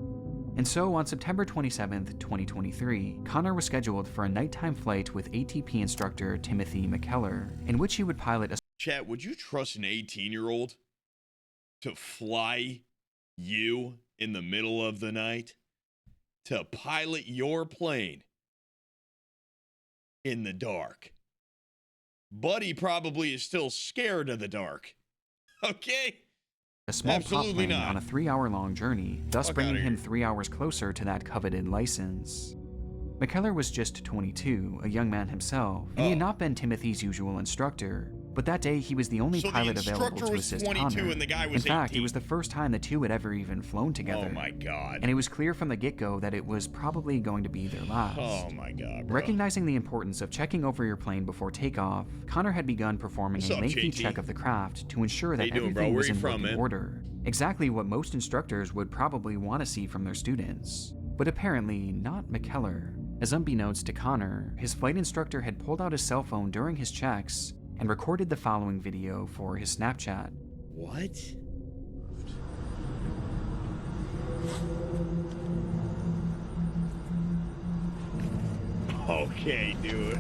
And so on September 27th, 2023, Connor was scheduled for a nighttime flight with ATP instructor Timothy McKellar, in which he would pilot a— Chat, would you trust an 18-year-old to fly you in the middle of the night? To pilot your plane in the dark? Buddy probably is still scared of the dark. Okay? a small Absolutely prop plane not. on a 3-hour-long journey, thus Fuck bringing outta him here. 3 hours closer to that coveted license. McKellar was just 22, a young man himself, and he had not been Timothy's usual instructor. But that day, he was the only So the pilot available instructor to was assist 22 Connor. and the guy was In fact, 18. it was the first time the two had ever even flown together. Oh my God. And it was clear from the get-go that it was probably going to be their last. Oh my God, bro. Recognizing the importance of checking over your plane before takeoff, Connor had begun performing What's a up, lengthy JT? check of the craft to ensure that How you doing, bro? everything Where was you in from, working man? order. Exactly what most instructors would probably want to see from their students. But apparently not McKellar. As unbeknownst to Connor, his flight instructor had pulled out his cell phone during his checks and recorded the following video for his Snapchat. What? Okay, dude.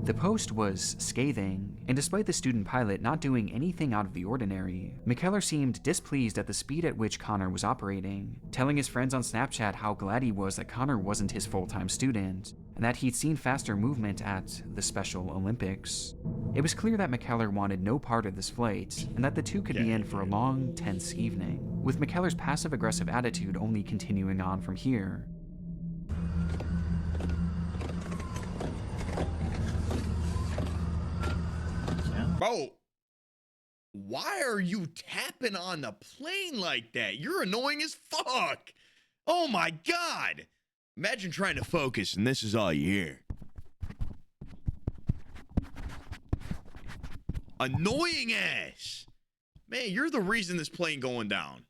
The post was scathing, and despite the student pilot not doing anything out of the ordinary, McKellar seemed displeased at the speed at which Connor was operating, telling his friends on Snapchat how glad he was that Connor wasn't his full-time student, and that he'd seen faster movement at the Special Olympics. It was clear that McKellar wanted no part of this flight, and that the two could be in for a long, tense evening, with McKellar's passive-aggressive attitude only continuing on from here. Bro, why are you tapping on the plane like that? You're annoying as fuck. Oh my God. Imagine trying to focus and this is all you hear. Annoying ass. Man, you're the reason this plane going down.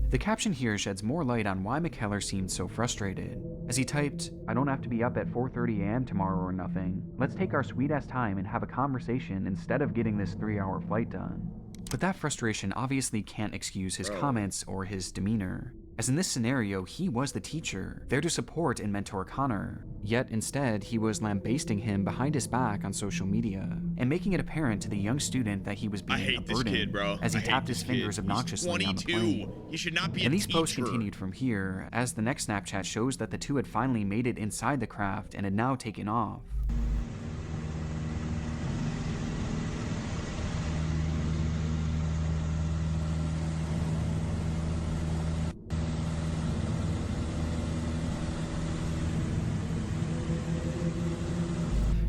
The caption here sheds more light on why McKellar seemed so frustrated. As he typed, "I don't have to be up at 4:30 a.m. tomorrow or nothing. Let's take our sweet-ass time and have a conversation instead of getting this 3-hour flight done." But that frustration obviously can't excuse his comments or his demeanor, as in this scenario, he was the teacher, there to support and mentor Connor. Yet instead, he was lambasting him behind his back on social media, and making it apparent to the young student that he was being a burden, kid, bro. as he tapped his fingers obnoxiously on the plane. You should not be And a these posts teacher. continued from here, as the next Snapchat shows that the two had finally made it inside the craft and had now taken off.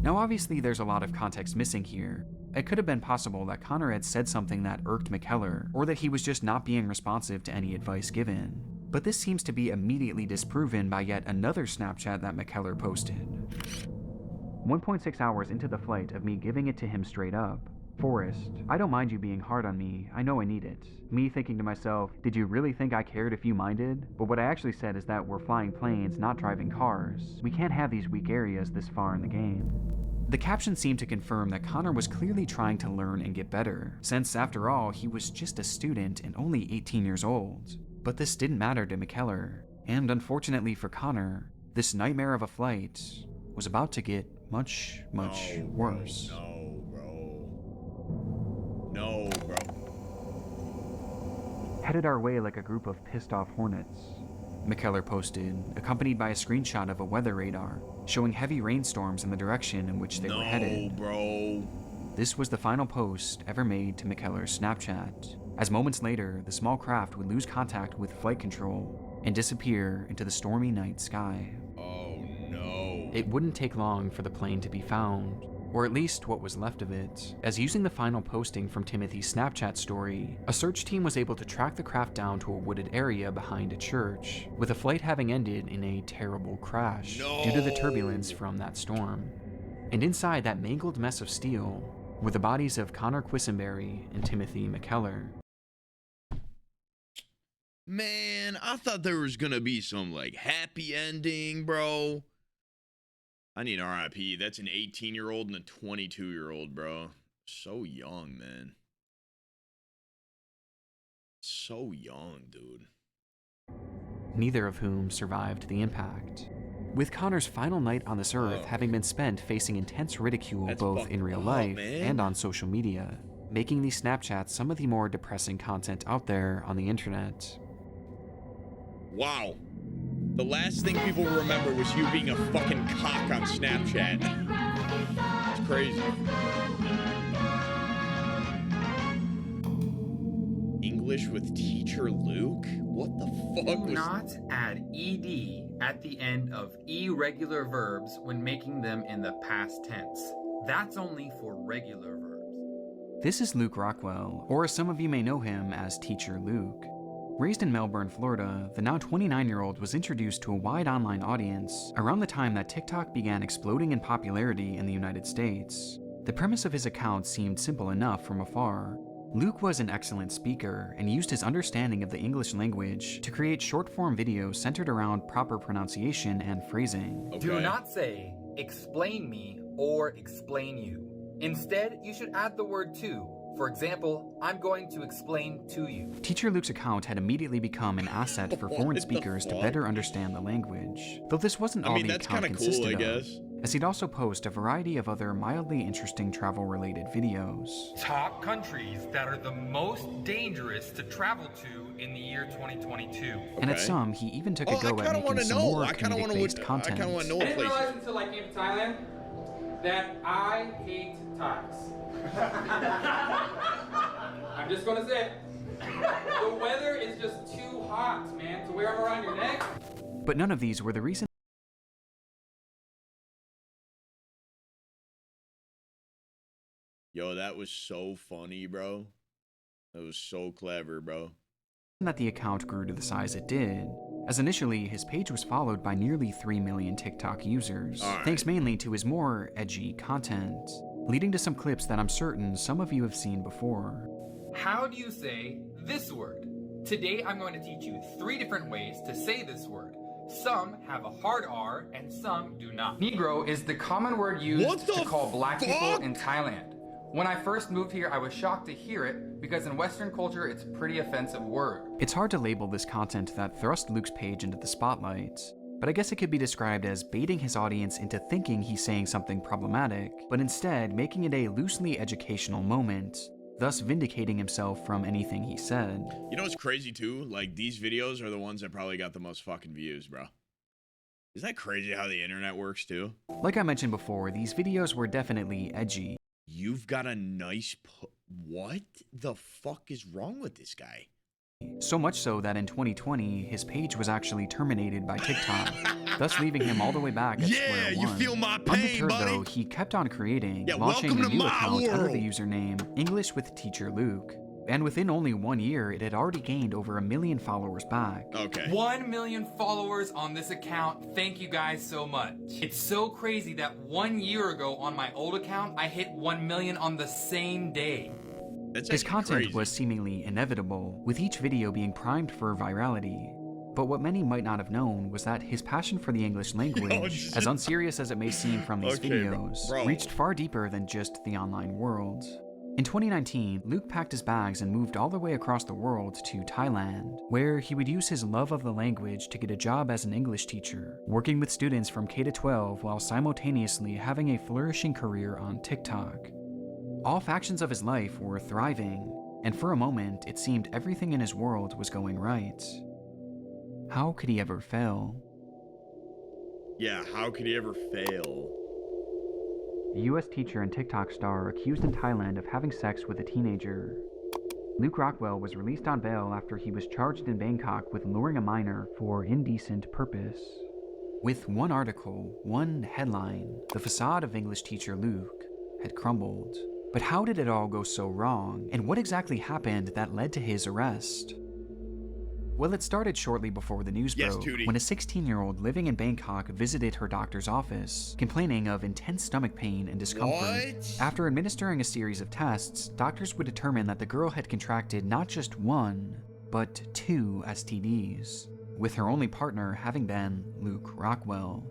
Now obviously there's a lot of context missing here. It could have been possible that Connor had said something that irked McKellar, or that he was just not being responsive to any advice given. But this seems to be immediately disproven by yet another Snapchat that McKellar posted. 1.6 hours into the flight of me giving it to him straight up. "Forrest, I don't mind you being hard on me, I know I need it." Me thinking to myself, did you really think I cared if you minded? But what I actually said is that we're flying planes, not driving cars. We can't have these weak areas this far in the game. The caption seemed to confirm that Connor was clearly trying to learn and get better, since after all, he was just a student and only 18 years old. But this didn't matter to McKellar, and unfortunately for Connor, this nightmare of a flight was about to get much worse. No, bro. Headed our way like a group of pissed off hornets, McKellar posted, accompanied by a screenshot of a weather radar showing heavy rainstorms in the direction in which they were headed. Bro. This was the final post ever made to McKellar's Snapchat, as moments later, the small craft would lose contact with flight control and disappear into the stormy night sky. Oh no. It wouldn't take long for the plane to be found, or at least what was left of it, as using the final posting from Timothy's Snapchat story, a search team was able to track the craft down to a wooded area behind a church, with the flight having ended in a terrible crash due to the turbulence from that storm. And inside that mangled mess of steel were the bodies of Connor Quisenberry and Timothy McKellar. Man, I thought there was gonna be some like happy ending, bro. I need RIP. That's an 18-year-old and a 22-year-old, bro. So young, man. So young, dude. Neither of whom survived the impact, with Connor's final night on this earth having been spent facing intense ridicule both in real life and on social media, making these Snapchats some of the more depressing content out there on the internet. Wow. The last thing people remember was you being a fucking cock on Snapchat. It's crazy. English with teacher Luke? What the fuck was... Do not add ed at the end of irregular verbs when making them in the past tense. That's only for regular verbs. This is Luke Rockwell, or as some of you may know him as Teacher Luke. Raised in Melbourne, Florida, the now 29-year-old was introduced to a wide online audience around the time that TikTok began exploding in popularity in the United States. The premise of his account seemed simple enough from afar. Luke was an excellent speaker and used his understanding of the English language to create short-form videos centered around proper pronunciation and phrasing. Do not say, explain me or explain you. Instead, you should add the word to. For example, I'm going to explain to you. Teacher Luke's account had immediately become an asset for foreign speakers to better understand the language, though this wasn't all the account consisted of. as he'd also post a variety of other mildly interesting travel-related videos. Top countries that are the most dangerous to travel to in the year 2022. And at some, he even took a go at making some more comedic-based content. I didn't realize until I came to Thailand that I hate Thais. I'm just gonna say it. The weather is just too hot, man, to wear them around your neck. But none of these were the reason. Yo, that was so funny, bro. That was so clever, bro. That the account grew to the size it did, as initially his page was followed by nearly 3 million TikTok users, thanks mainly to his more edgy content, leading to some clips that I'm certain some of you have seen before. How do you say this word? Today I'm going to teach you 3 different ways to say this word. Some have a hard R and some do not. Negro is the common word used to call black people in Thailand. When I first moved here, I was shocked to hear it because in Western culture, it's a pretty offensive word. It's hard to label this content that thrust Luke's page into the spotlight, but I guess it could be described as baiting his audience into thinking he's saying something problematic, but instead making it a loosely educational moment, thus vindicating himself from anything he said. You know what's crazy too? Like, these videos are the ones that probably got the most fucking views, bro. Isn't that crazy how the internet works too? Like I mentioned before, these videos were definitely edgy. You've got a nice what the fuck is wrong with this guy? So much so that in 2020, his page was actually terminated by TikTok, thus leaving him all the way back at square one. You feel my pain, Undeterred, buddy. though, he kept on creating, launching a new account under the username English with Teacher Luke. And within only 1 year, it had already gained over 1 million followers back. Okay. 1 million followers on this account. Thank you guys so much. It's so crazy that 1 year ago on my old account, I hit 1 million on the same day. His content was seemingly inevitable, with each video being primed for virality. But what many might not have known was that his passion for the English language, as unserious as it may seem from these videos, reached far deeper than just the online world. In 2019, Luke packed his bags and moved all the way across the world to Thailand, where he would use his love of the language to get a job as an English teacher, working with students from K-12 while simultaneously having a flourishing career on TikTok. All factions of his life were thriving, and for a moment, it seemed everything in his world was going right. How could he ever fail? Yeah, how could he ever fail? A US teacher and TikTok star accused in Thailand of having sex with a teenager. Luke Rockwell was released on bail after he was charged in Bangkok with luring a minor for indecent purpose. With one article, one headline, the facade of English teacher Luke had crumbled. But how did it all go so wrong, and what exactly happened that led to his arrest? Well, it started shortly before the news broke, when a 16-year-old living in Bangkok visited her doctor's office, complaining of intense stomach pain and discomfort. After administering a series of tests, doctors would determine that the girl had contracted not just 1, but 2 STDs, with her only partner having been Luke Rockwell.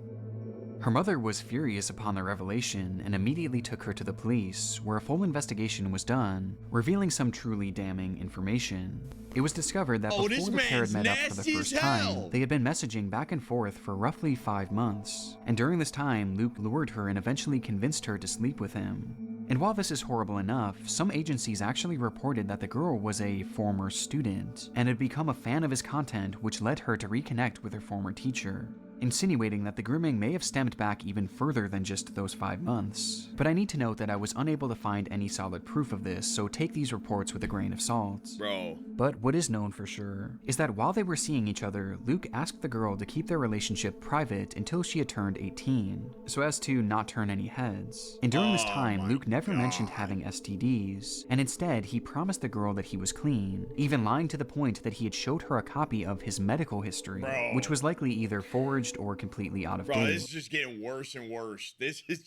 Her mother was furious upon the revelation and immediately took her to the police, where a full investigation was done, revealing some truly damning information. It was discovered that before the pair had met up for the first time, they had been messaging back and forth for roughly 5 months, and during this time, Luke lured her and eventually convinced her to sleep with him. And while this is horrible enough, some agencies actually reported that the girl was a former student, and had become a fan of his content, which led her to reconnect with her former teacher, insinuating that the grooming may have stemmed back even further than just those 5 months. But I need to note that I was unable to find any solid proof of this, so take these reports with a grain of salt. Bro. But what is known for sure is that while they were seeing each other, Luke asked the girl to keep their relationship private until she had turned 18, so as to not turn any heads. And during this time, Luke never mentioned having STDs, and instead he promised the girl that he was clean, even lying to the point that he had showed her a copy of his medical history, which was likely either forged or completely out of date. Bro, this is just getting worse and worse. This is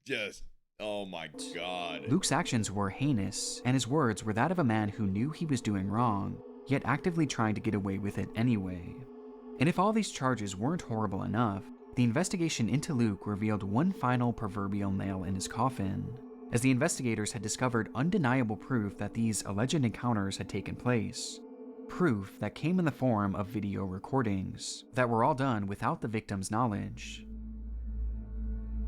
just, oh my God. Luke's actions were heinous, and his words were that of a man who knew he was doing wrong, yet actively trying to get away with it anyway. And if all these charges weren't horrible enough, the investigation into Luke revealed one final proverbial nail in his coffin, as the investigators had discovered undeniable proof that these alleged encounters had taken place. Proof that came in the form of video recordings that were all done without the victim's knowledge.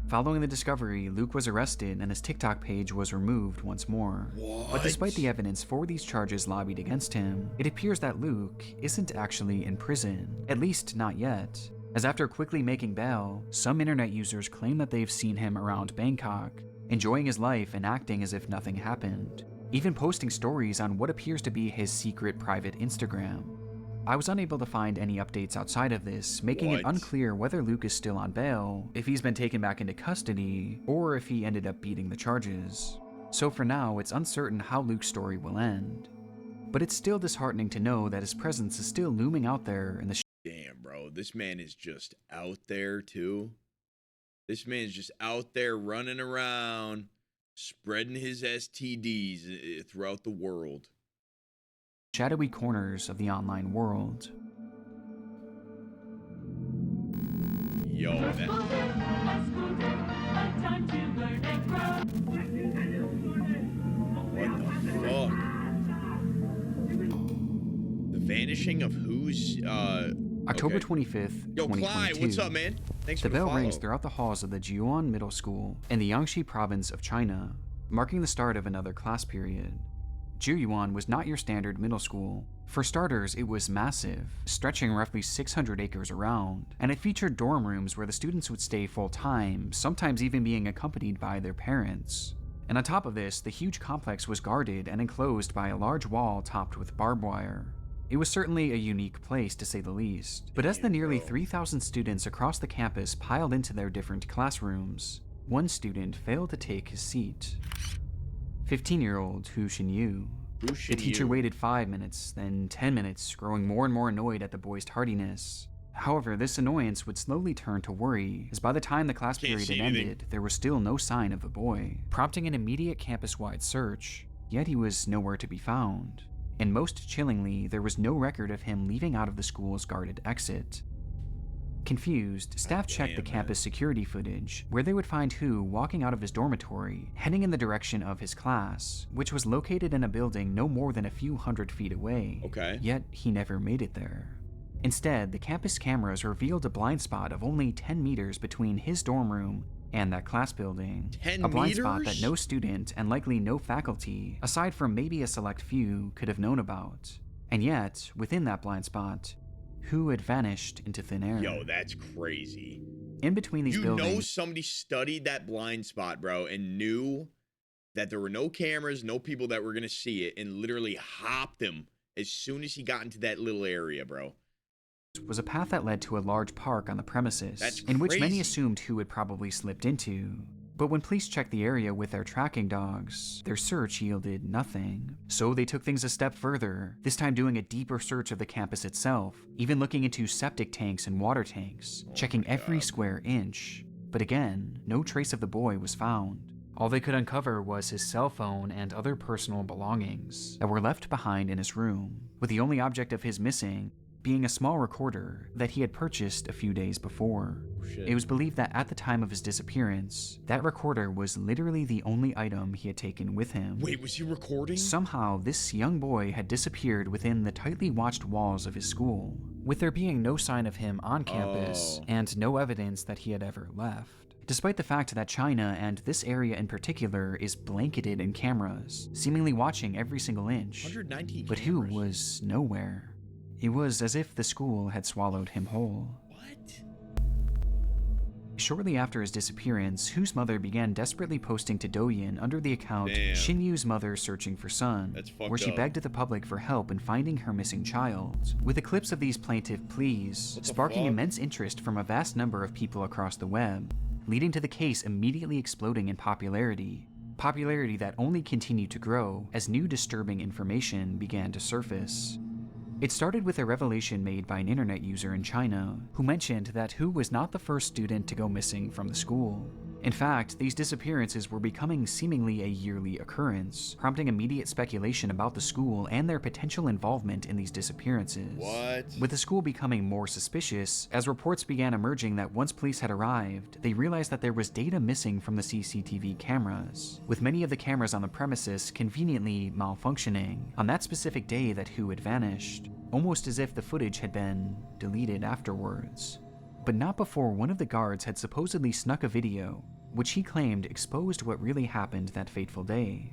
Following the discovery, Luke was arrested and his TikTok page was removed once more. But despite the evidence for these charges lobbied against him, it appears that Luke isn't actually in prison, at least not yet, as after quickly making bail, some internet users claim that they've seen him around Bangkok, enjoying his life and acting as if nothing happened, even posting stories on what appears to be his secret private Instagram. I was unable to find any updates outside of this, making it unclear whether Luke is still on bail, if he's been taken back into custody, or if he ended up beating the charges. So for now, it's uncertain how Luke's story will end. But it's still disheartening to know that his presence is still looming out there in the Damn, bro, this man is just out there too. This man's just out there running around, spreading his STDs throughout the world. shadowy corners of the online world. Yo, that... What the fuck? The vanishing of who's, October 25th, Yo, 2022. Clyde, what's up, man? Thanks for the the bell rings follow. throughout the halls of the Jiuan Middle School in the Jiangxi province of China, marking the start of another class period. Jiuan was not your standard middle school. For starters, it was massive, stretching roughly 600 acres around, and it featured dorm rooms where the students would stay full-time, sometimes even being accompanied by their parents. And on top of this, the huge complex was guarded and enclosed by a large wall topped with barbed wire. It was certainly a unique place, to say the least. But as the nearly 3,000 students across the campus piled into their different classrooms, one student failed to take his seat. 15-year-old Hu Xinyu. The teacher waited 5 minutes, then 10 minutes, growing more and more annoyed at the boy's tardiness. However, this annoyance would slowly turn to worry, as by the time the class period had ended, there was still no sign of the boy, prompting an immediate campus-wide search, yet he was nowhere to be found. And most chillingly, there was no record of him leaving out of the school's guarded exit. Confused, staff checked the campus security footage, where they would find Hu walking out of his dormitory, heading in the direction of his class, which was located in a building no more than a few hundred feet away. Yet he never made it there. Instead, the campus cameras revealed a blind spot of only 10 meters between his dorm room and that class building. 10 a blind meters? spot that no student, and likely no faculty, aside from maybe a select few, could have known about. And yet, within that blind spot, Hu had vanished into thin air. Yo, that's crazy. In between these buildings... You know somebody studied that blind spot, bro, and knew that there were no cameras, no people that were going to see it, and literally hopped him as soon as he got into that little area, bro. Was a path that led to a large park on the premises, That's in which many crazy. assumed Hu had probably slipped into. But when police checked the area with their tracking dogs, their search yielded nothing. So they took things a step further, this time doing a deeper search of the campus itself, even looking into septic tanks and water tanks, checking every square inch. But again, no trace of the boy was found. All they could uncover was his cell phone and other personal belongings that were left behind in his room, with the only object of his missing being a small recorder that he had purchased a few days before. It was believed that at the time of his disappearance, that recorder was literally the only item he had taken with him. Wait, was he recording? Somehow, this young boy had disappeared within the tightly watched walls of his school, with there being no sign of him on campus and no evidence that he had ever left. Despite the fact that China, and this area in particular, is blanketed in cameras, seemingly watching every single inch. 119 but Hu was nowhere. It was as if the school had swallowed him whole. What? Shortly after his disappearance, Hu's mother began desperately posting to Douyin under the account Xinyu's Mother Searching for Son, where she begged the public for help in finding her missing child, with the clips of these plaintive pleas sparking immense interest from a vast number of people across the web, leading to the case immediately exploding in popularity that only continued to grow as new disturbing information began to surface. It started with a revelation made by an internet user in China who mentioned that Hu was not the first student to go missing from the school. In fact, these disappearances were becoming seemingly a yearly occurrence, prompting immediate speculation about the school and their potential involvement in these disappearances. What? With the school becoming more suspicious, as reports began emerging that once police had arrived, they realized that there was data missing from the CCTV cameras, with many of the cameras on the premises conveniently malfunctioning on that specific day that Hu had vanished, almost as if the footage had been deleted afterwards. But not before one of the guards had supposedly snuck a video which he claimed exposed what really happened that fateful day.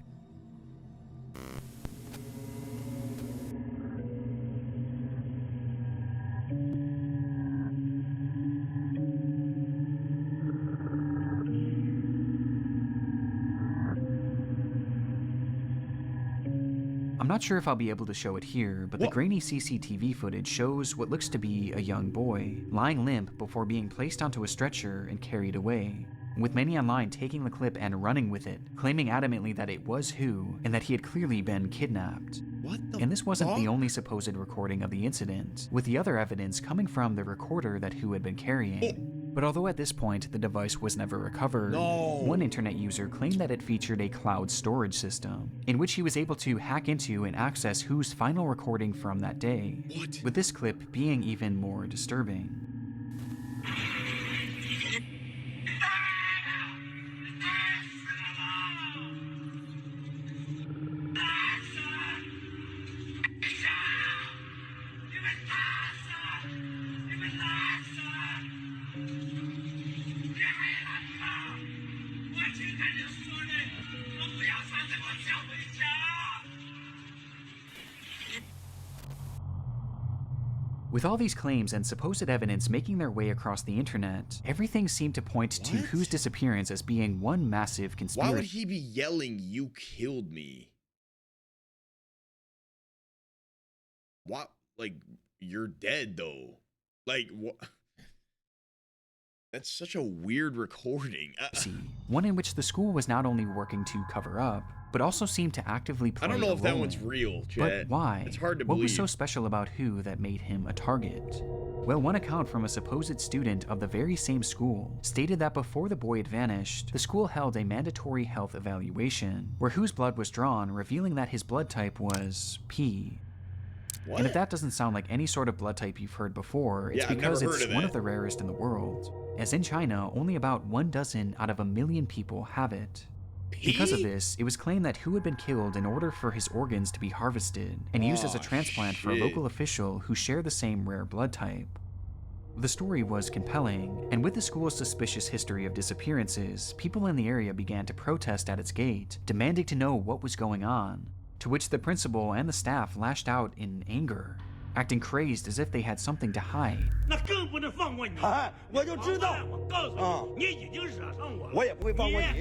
I'm not sure if I'll be able to show it here, but the grainy CCTV footage shows what looks to be a young boy, lying limp before being placed onto a stretcher and carried away, with many online taking the clip and running with it, claiming adamantly that it was Hu and that he had clearly been kidnapped. And this wasn't the only supposed recording of the incident, with the other evidence coming from the recorder that Hu had been carrying. But although at this point the device was never recovered, one internet user claimed that it featured a cloud storage system, in which he was able to hack into and access Hu's final recording from that day, with this clip being even more disturbing. With all these claims and supposed evidence making their way across the internet, everything seemed to point to Hu's disappearance as being one massive conspiracy. Why would he be yelling, "You killed me"? What? Like, you're dead, though. Like, what? That's such a weird recording. One in which the school was not only working to cover up, but also seemed to actively play I don't know if that role one's in. real, But Chet. why? It's hard to What believe. was so special about Hu that made him a target? Well, one account from a supposed student of the very same school stated that before the boy had vanished, the school held a mandatory health evaluation, where Hu's blood was drawn, revealing that his blood type was P. And if that doesn't sound like any sort of blood type you've heard before, it's because it's one of the rarest in the world, as in China, only about 1 dozen out of 1 million people have it. Because of this, it was claimed that Hu had been killed in order for his organs to be harvested and used as a transplant for a local official who shared the same rare blood type. The story was compelling, and with the school's suspicious history of disappearances, people in the area began to protest at its gate, demanding to know what was going on, to which the principal and the staff lashed out in anger, acting crazed as if they had something to hide.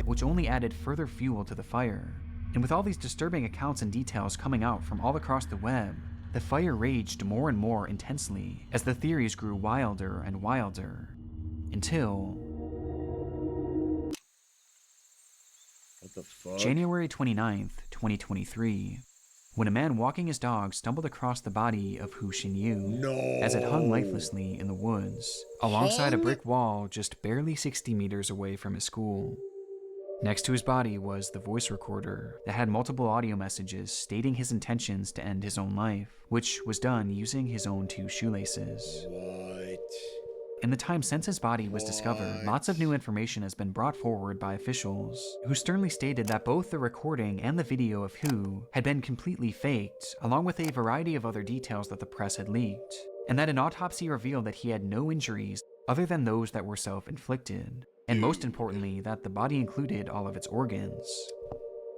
Which only added further fuel to the fire. And with all these disturbing accounts and details coming out from all across the web, the fire raged more and more intensely as the theories grew wilder and wilder, until What the fuck? January 29th, 2023, when a man walking his dog stumbled across the body of Hu Xinyu as it hung lifelessly in the woods, alongside a brick wall just barely 60 meters away from his school. Next to his body was the voice recorder that had multiple audio messages stating his intentions to end his own life, which was done using his own 2 shoelaces. What? In the time since his body was discovered, lots of new information has been brought forward by officials, who sternly stated that both the recording and the video of Hu had been completely faked, along with a variety of other details that the press had leaked, and that an autopsy revealed that he had no injuries other than those that were self-inflicted, and most importantly, that the body included all of its organs.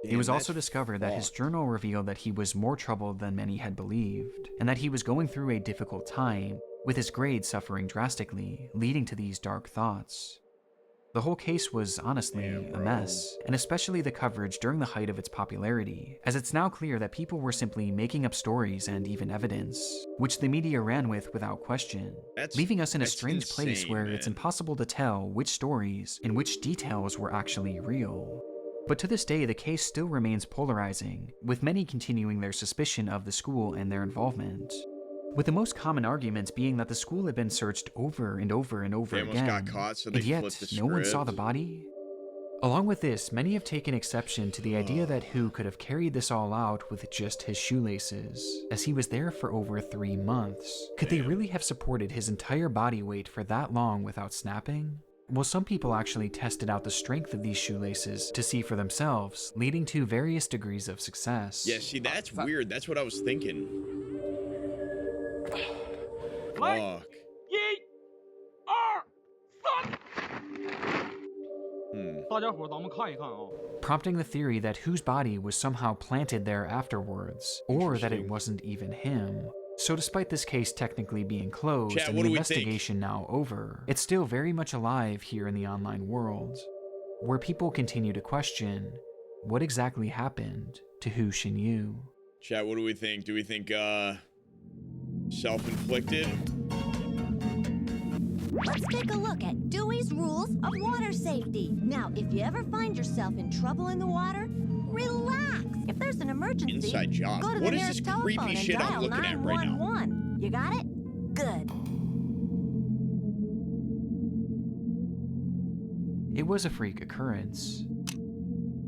It was also discovered that his journal revealed that he was more troubled than many had believed, and that he was going through a difficult time, with his grades suffering drastically, leading to these dark thoughts. The whole case was honestly a mess, and especially the coverage during the height of its popularity, as it's now clear that people were simply making up stories and even evidence, which the media ran with without question, leaving us in a strange place where it's impossible to tell which stories and which details were actually real. But to this day, the case still remains polarizing, with many continuing their suspicion of the school and their involvement, with the most common argument being that the school had been searched over and over and over again, got caught, so they and yet flipped the no one saw script. the body. Along with this, many have taken exception to the idea that Hu could have carried this all out with just his shoelaces, as he was there for over 3 months. Could they really have supported his entire body weight for that long without snapping? Well, some people actually tested out the strength of these shoelaces to see for themselves, leading to various degrees of success. Yeah, see, that's weird. That's what I was thinking. Fuck. prompting the theory that whose body was somehow planted there afterwards, or that it wasn't even him. So despite this case technically being closed and the investigation now over, it's still very much alive here in the online world, where people continue to question what exactly happened to Hu Xinyu. Chat, what do we think? Do we think self-inflicted? Let's take a look at Dewey's Rules of Water Safety. Now, if you ever find yourself in trouble in the water, relax. If there's an emergency, inside job. go to What the is nearest this creepy telephone shit and I'm dial looking at right now? 911. You got it? Good. It was a freak occurrence.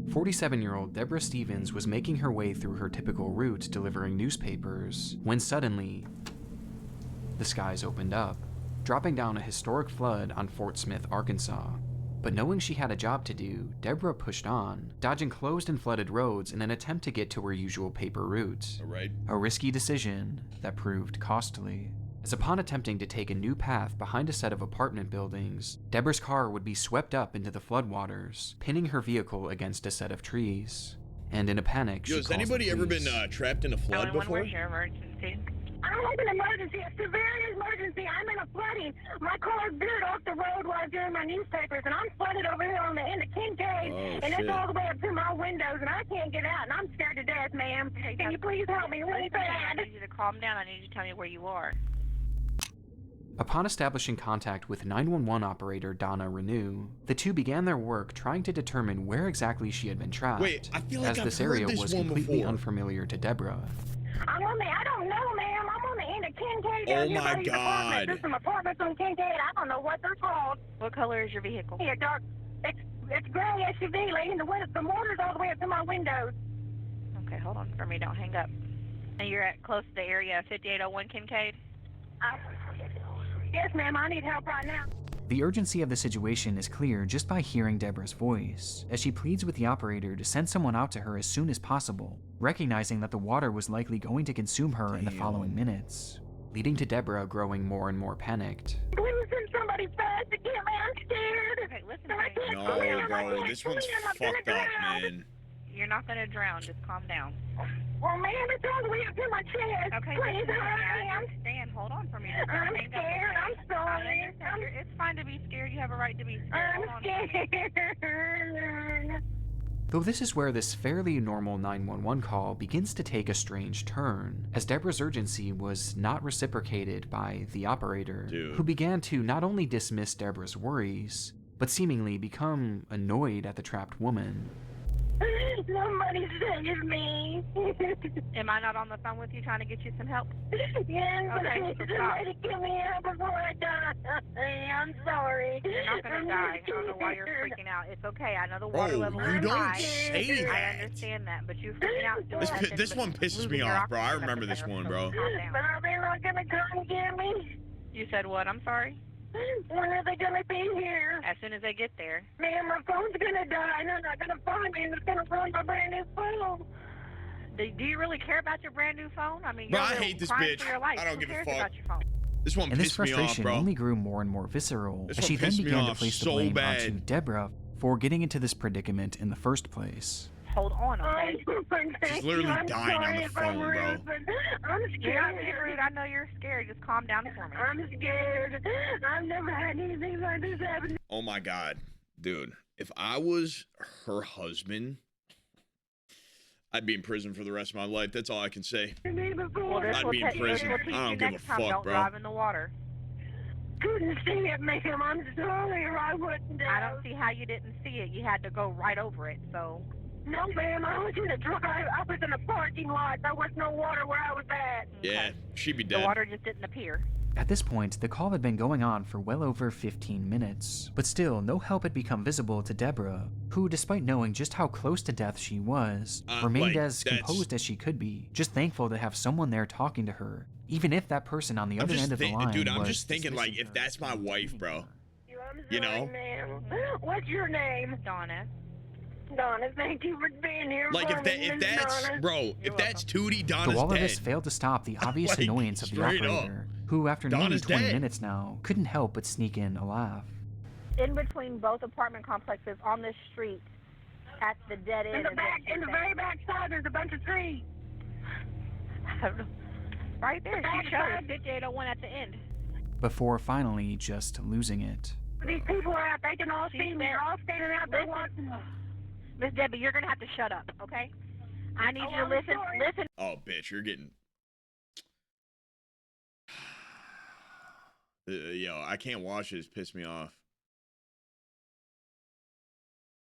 47-year-old Deborah Stevens was making her way through her typical route delivering newspapers when suddenly the skies opened up, dropping down a historic flood on Fort Smith, Arkansas. But knowing she had a job to do, Deborah pushed on, dodging closed and flooded roads in an attempt to get to her usual paper route. A risky decision that proved costly, as upon attempting to take a new path behind a set of apartment buildings, Deborah's car would be swept up into the floodwaters, pinning her vehicle against a set of trees. And in a panic, she has calls anybody the ever been police. trapped in a flood before? Where's your emergency? I have an emergency, a severe emergency. I'm in a flooding. My car veered off the road while I was doing my newspapers, and I'm flooded over here on the end of Kincaid, and it's all the way up to my windows, and I can't get out, and I'm scared to death, ma'am. Can you please help me really bad? I need you to calm down. I need you to tell me where you are. Upon establishing contact with 911 operator Donna Renew, the two began their work trying to determine where exactly she had been trapped, Wait, I feel like as I've this heard area this was one completely before. unfamiliar to Deborah. I don't know, ma'am. I'm on the end of Kincaid. Oh down here my by these God. apartments. There's some apartments on Kincaid. I don't know what they're called. What color is your vehicle? Yeah, dark. It's gray SUV, lady. The water's all the way up to my windows. Okay, hold on for me. Don't hang up. And you're at close to the area 5801 Kincaid? Yes, ma'am. I need help right now. The urgency of the situation is clear just by hearing Deborah's voice, as she pleads with the operator to send someone out to her as soon as possible, recognizing that the water was likely going to consume her in the following minutes, leading to Deborah growing more and more panicked. Please send somebody fast to get me. I'm scared. Okay, listen to me. No, bro, this one's fucked up, man. You're not going to drown. Just calm down. Well, ma'am, it's all the way up to my chest. Okay, please listen, hurry. I understand. Hold on for me. I'm scared. I'm sorry. It's fine to be scared. You have a right to be scared. I'm scared. Though this is where this fairly normal 911 call begins to take a strange turn, as Deborah's urgency was not reciprocated by the operator, who began to not only dismiss Deborah's worries, but seemingly become annoyed at the trapped woman. Somebody save me. Am I not on the phone with you trying to get you some help? Yes, but I need somebody to get me out before I die. I'm sorry. You're not going to die. I don't know why you're freaking out. It's okay. I know the water level you is don't high. say that. I understand that, but you're freaking out. This one pisses me off, bro. I remember this one, bro. But are they not going to come and get me? You said what? I'm sorry? When are they going to be here? As soon as they get there. Man, my phone's going to die, and they're not going to find me, and it's going to ruin my brand new phone. Do you really care about your brand new phone? I mean, Bro, you're I hate this crying bitch. for your life. I don't Who give a cares fuck. about your phone? This one And this pissed me off, frustration bro. only grew more and more visceral, This as one she then pissed me began to off place the so blame bad. onto Deborah for getting into this predicament in the first place. Hold on, okay? She's literally dying on the phone, bro. I'm You're scared. not being rude. I know you're scared. Just calm down for me. I'm scared. I've never had anything like this happen. Oh my God, dude. If I was her husband, I'd be in prison for the rest of my life. That's all I can say. Well, I'd be in prison. I don't give a fuck, Don't bro. drive in the water. Couldn't see it, ma'am. I'm sorry, or I wouldn't have. I don't see how you didn't see it. You had to go right over it, so. No, ma'am. I was in a drive. I was in a parking lot. There was no water where I was at. Yeah, she'd be The dead. water just didn't appear. At this point, the call had been going on for well over 15 minutes, but still no help had become visible to Deborah, who, despite knowing just how close to death she was, remained as composed as she could be, just thankful to have someone there talking to her, even if that person on the other end of the line dude, I'm was just thinking, like, if that's my wife, bro, you know? Ma'am. What's your name? Donna. Donna, thank you for being here. Like, for me, if Miss that's, Donna. bro, if that's Tootie, Donna's Though all of dead. this failed to stop the obvious Like, annoyance of the straight up. operator, who, after nearly Donna's 20 dead. minutes now, couldn't help but sneak in a laugh. in between both apartment complexes on this street at the dead end. In the very back side, there's a bunch of trees. I don't know. Right there, she showed 5801 at the end. Before finally just losing it. These people are out, they can all see me. They're all standing out there watching. Miss Debbie, you're going to have to shut up, okay? I need you to listen. Listen. Oh, bitch, you're getting... Yo, I can't watch this. Piss me off.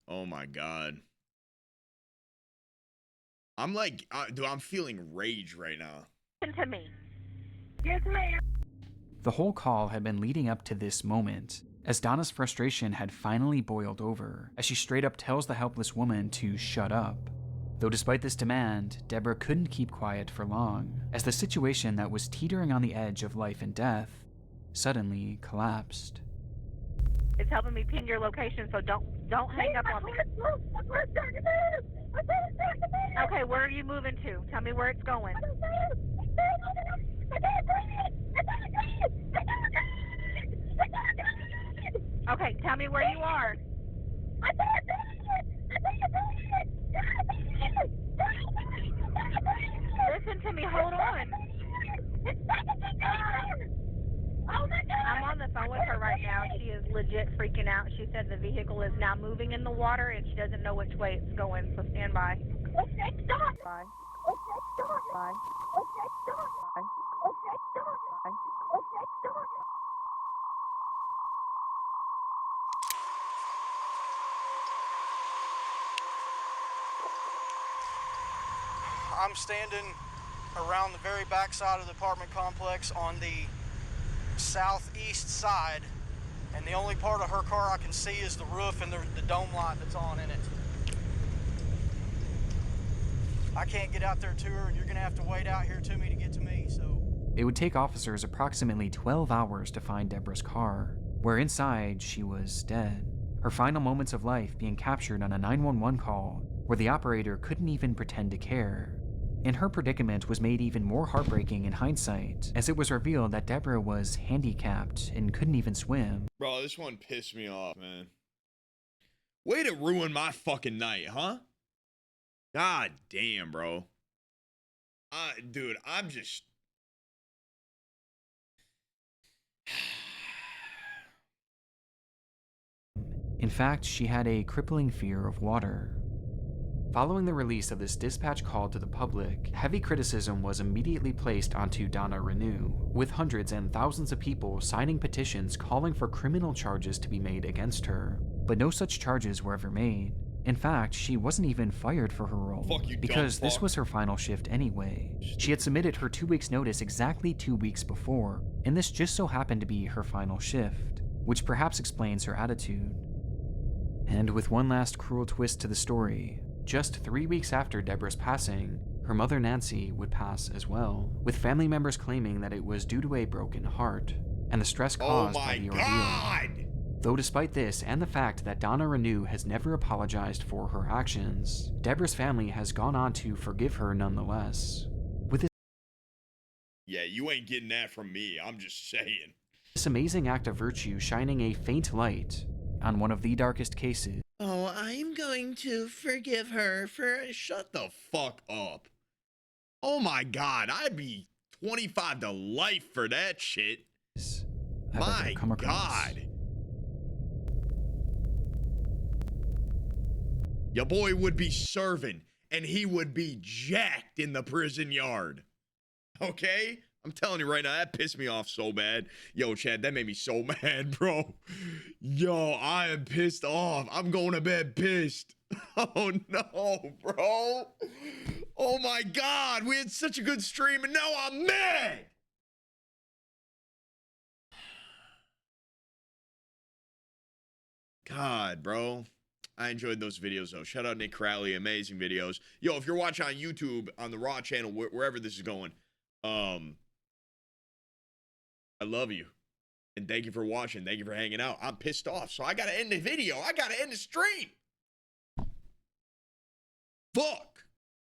Oh, my God. I'm like... dude, I'm feeling rage right now. Listen to me. Yes, ma'am. The whole call had been leading up to this moment, as Donna's frustration had finally boiled over, as she straight up tells the helpless woman to shut up. Though despite this demand, Deborah couldn't keep quiet for long, as the situation that was teetering on the edge of life and death suddenly collapsed. It's helping me ping your location, so don't hang up on me. Okay, where are you moving to? Tell me where it's going. Okay, tell me where you are. Listen to me, hold on. I'm on the phone with her right now. She is legit freaking out. She said the vehicle is now moving in the water and she doesn't know which way it's going, so stand by. Stop. Bye. Bye. Bye. I'm standing around the very back side of the apartment complex on the southeast side, and the only part of her car I can see is the roof and the dome light that's on in it. I can't get out there to her, and you're gonna have to wait out here to me to get to me, so. It would take officers approximately 12 hours to find Deborah's car, where inside she was dead. Her final moments of life being captured on a 911 call, where the operator couldn't even pretend to care. And her predicament was made even more heartbreaking in hindsight, as it was revealed that Deborah was handicapped and couldn't even swim. Bro, this one pissed me off, man. Way to ruin my fucking night, huh? God damn, bro. Dude, I'm just... In fact, she had a crippling fear of water. Following the release of this dispatch call to the public, heavy criticism was immediately placed onto Donna Renew, with hundreds and thousands of people signing petitions calling for criminal charges to be made against her. But no such charges were ever made. In fact, she wasn't even fired for her role, because this was her final shift anyway. She had submitted her 2 weeks notice exactly 2 weeks before, and this just so happened to be her final shift, which perhaps explains her attitude. And with one last cruel twist to the story, just 3 weeks after Deborah's passing, her mother Nancy would pass as well, with family members claiming that it was due to a broken heart, and the stress caused by the ordeal. Though despite this and the fact that Donna Renew has never apologized for her actions, Deborah's family has gone on to forgive her nonetheless. With Yeah, you ain't getting that from me, I'm just saying. this amazing act of virtue shining a faint light on one of the darkest cases. Oh, I'm going to forgive her for... Shut the fuck up. Oh my God, I'd be 25 to life for that shit. My God. Your boy would be serving, and he would be jacked in the prison yard. Okay? I'm telling you right now, that pissed me off so bad. Yo, Chad, that made me so mad, bro. Yo, I am pissed off. I'm going to bed pissed. Oh, no, bro. Oh, my God. We had such a good stream, and now I'm mad. God, bro. I enjoyed those videos, though. Shout out Nick Crowley. Amazing videos. Yo, if you're watching on YouTube, on the Raw channel, wherever this is going, I love you. And thank you for watching. Thank you for hanging out. I'm pissed off, so I gotta end the video. I gotta end the stream. Fuck.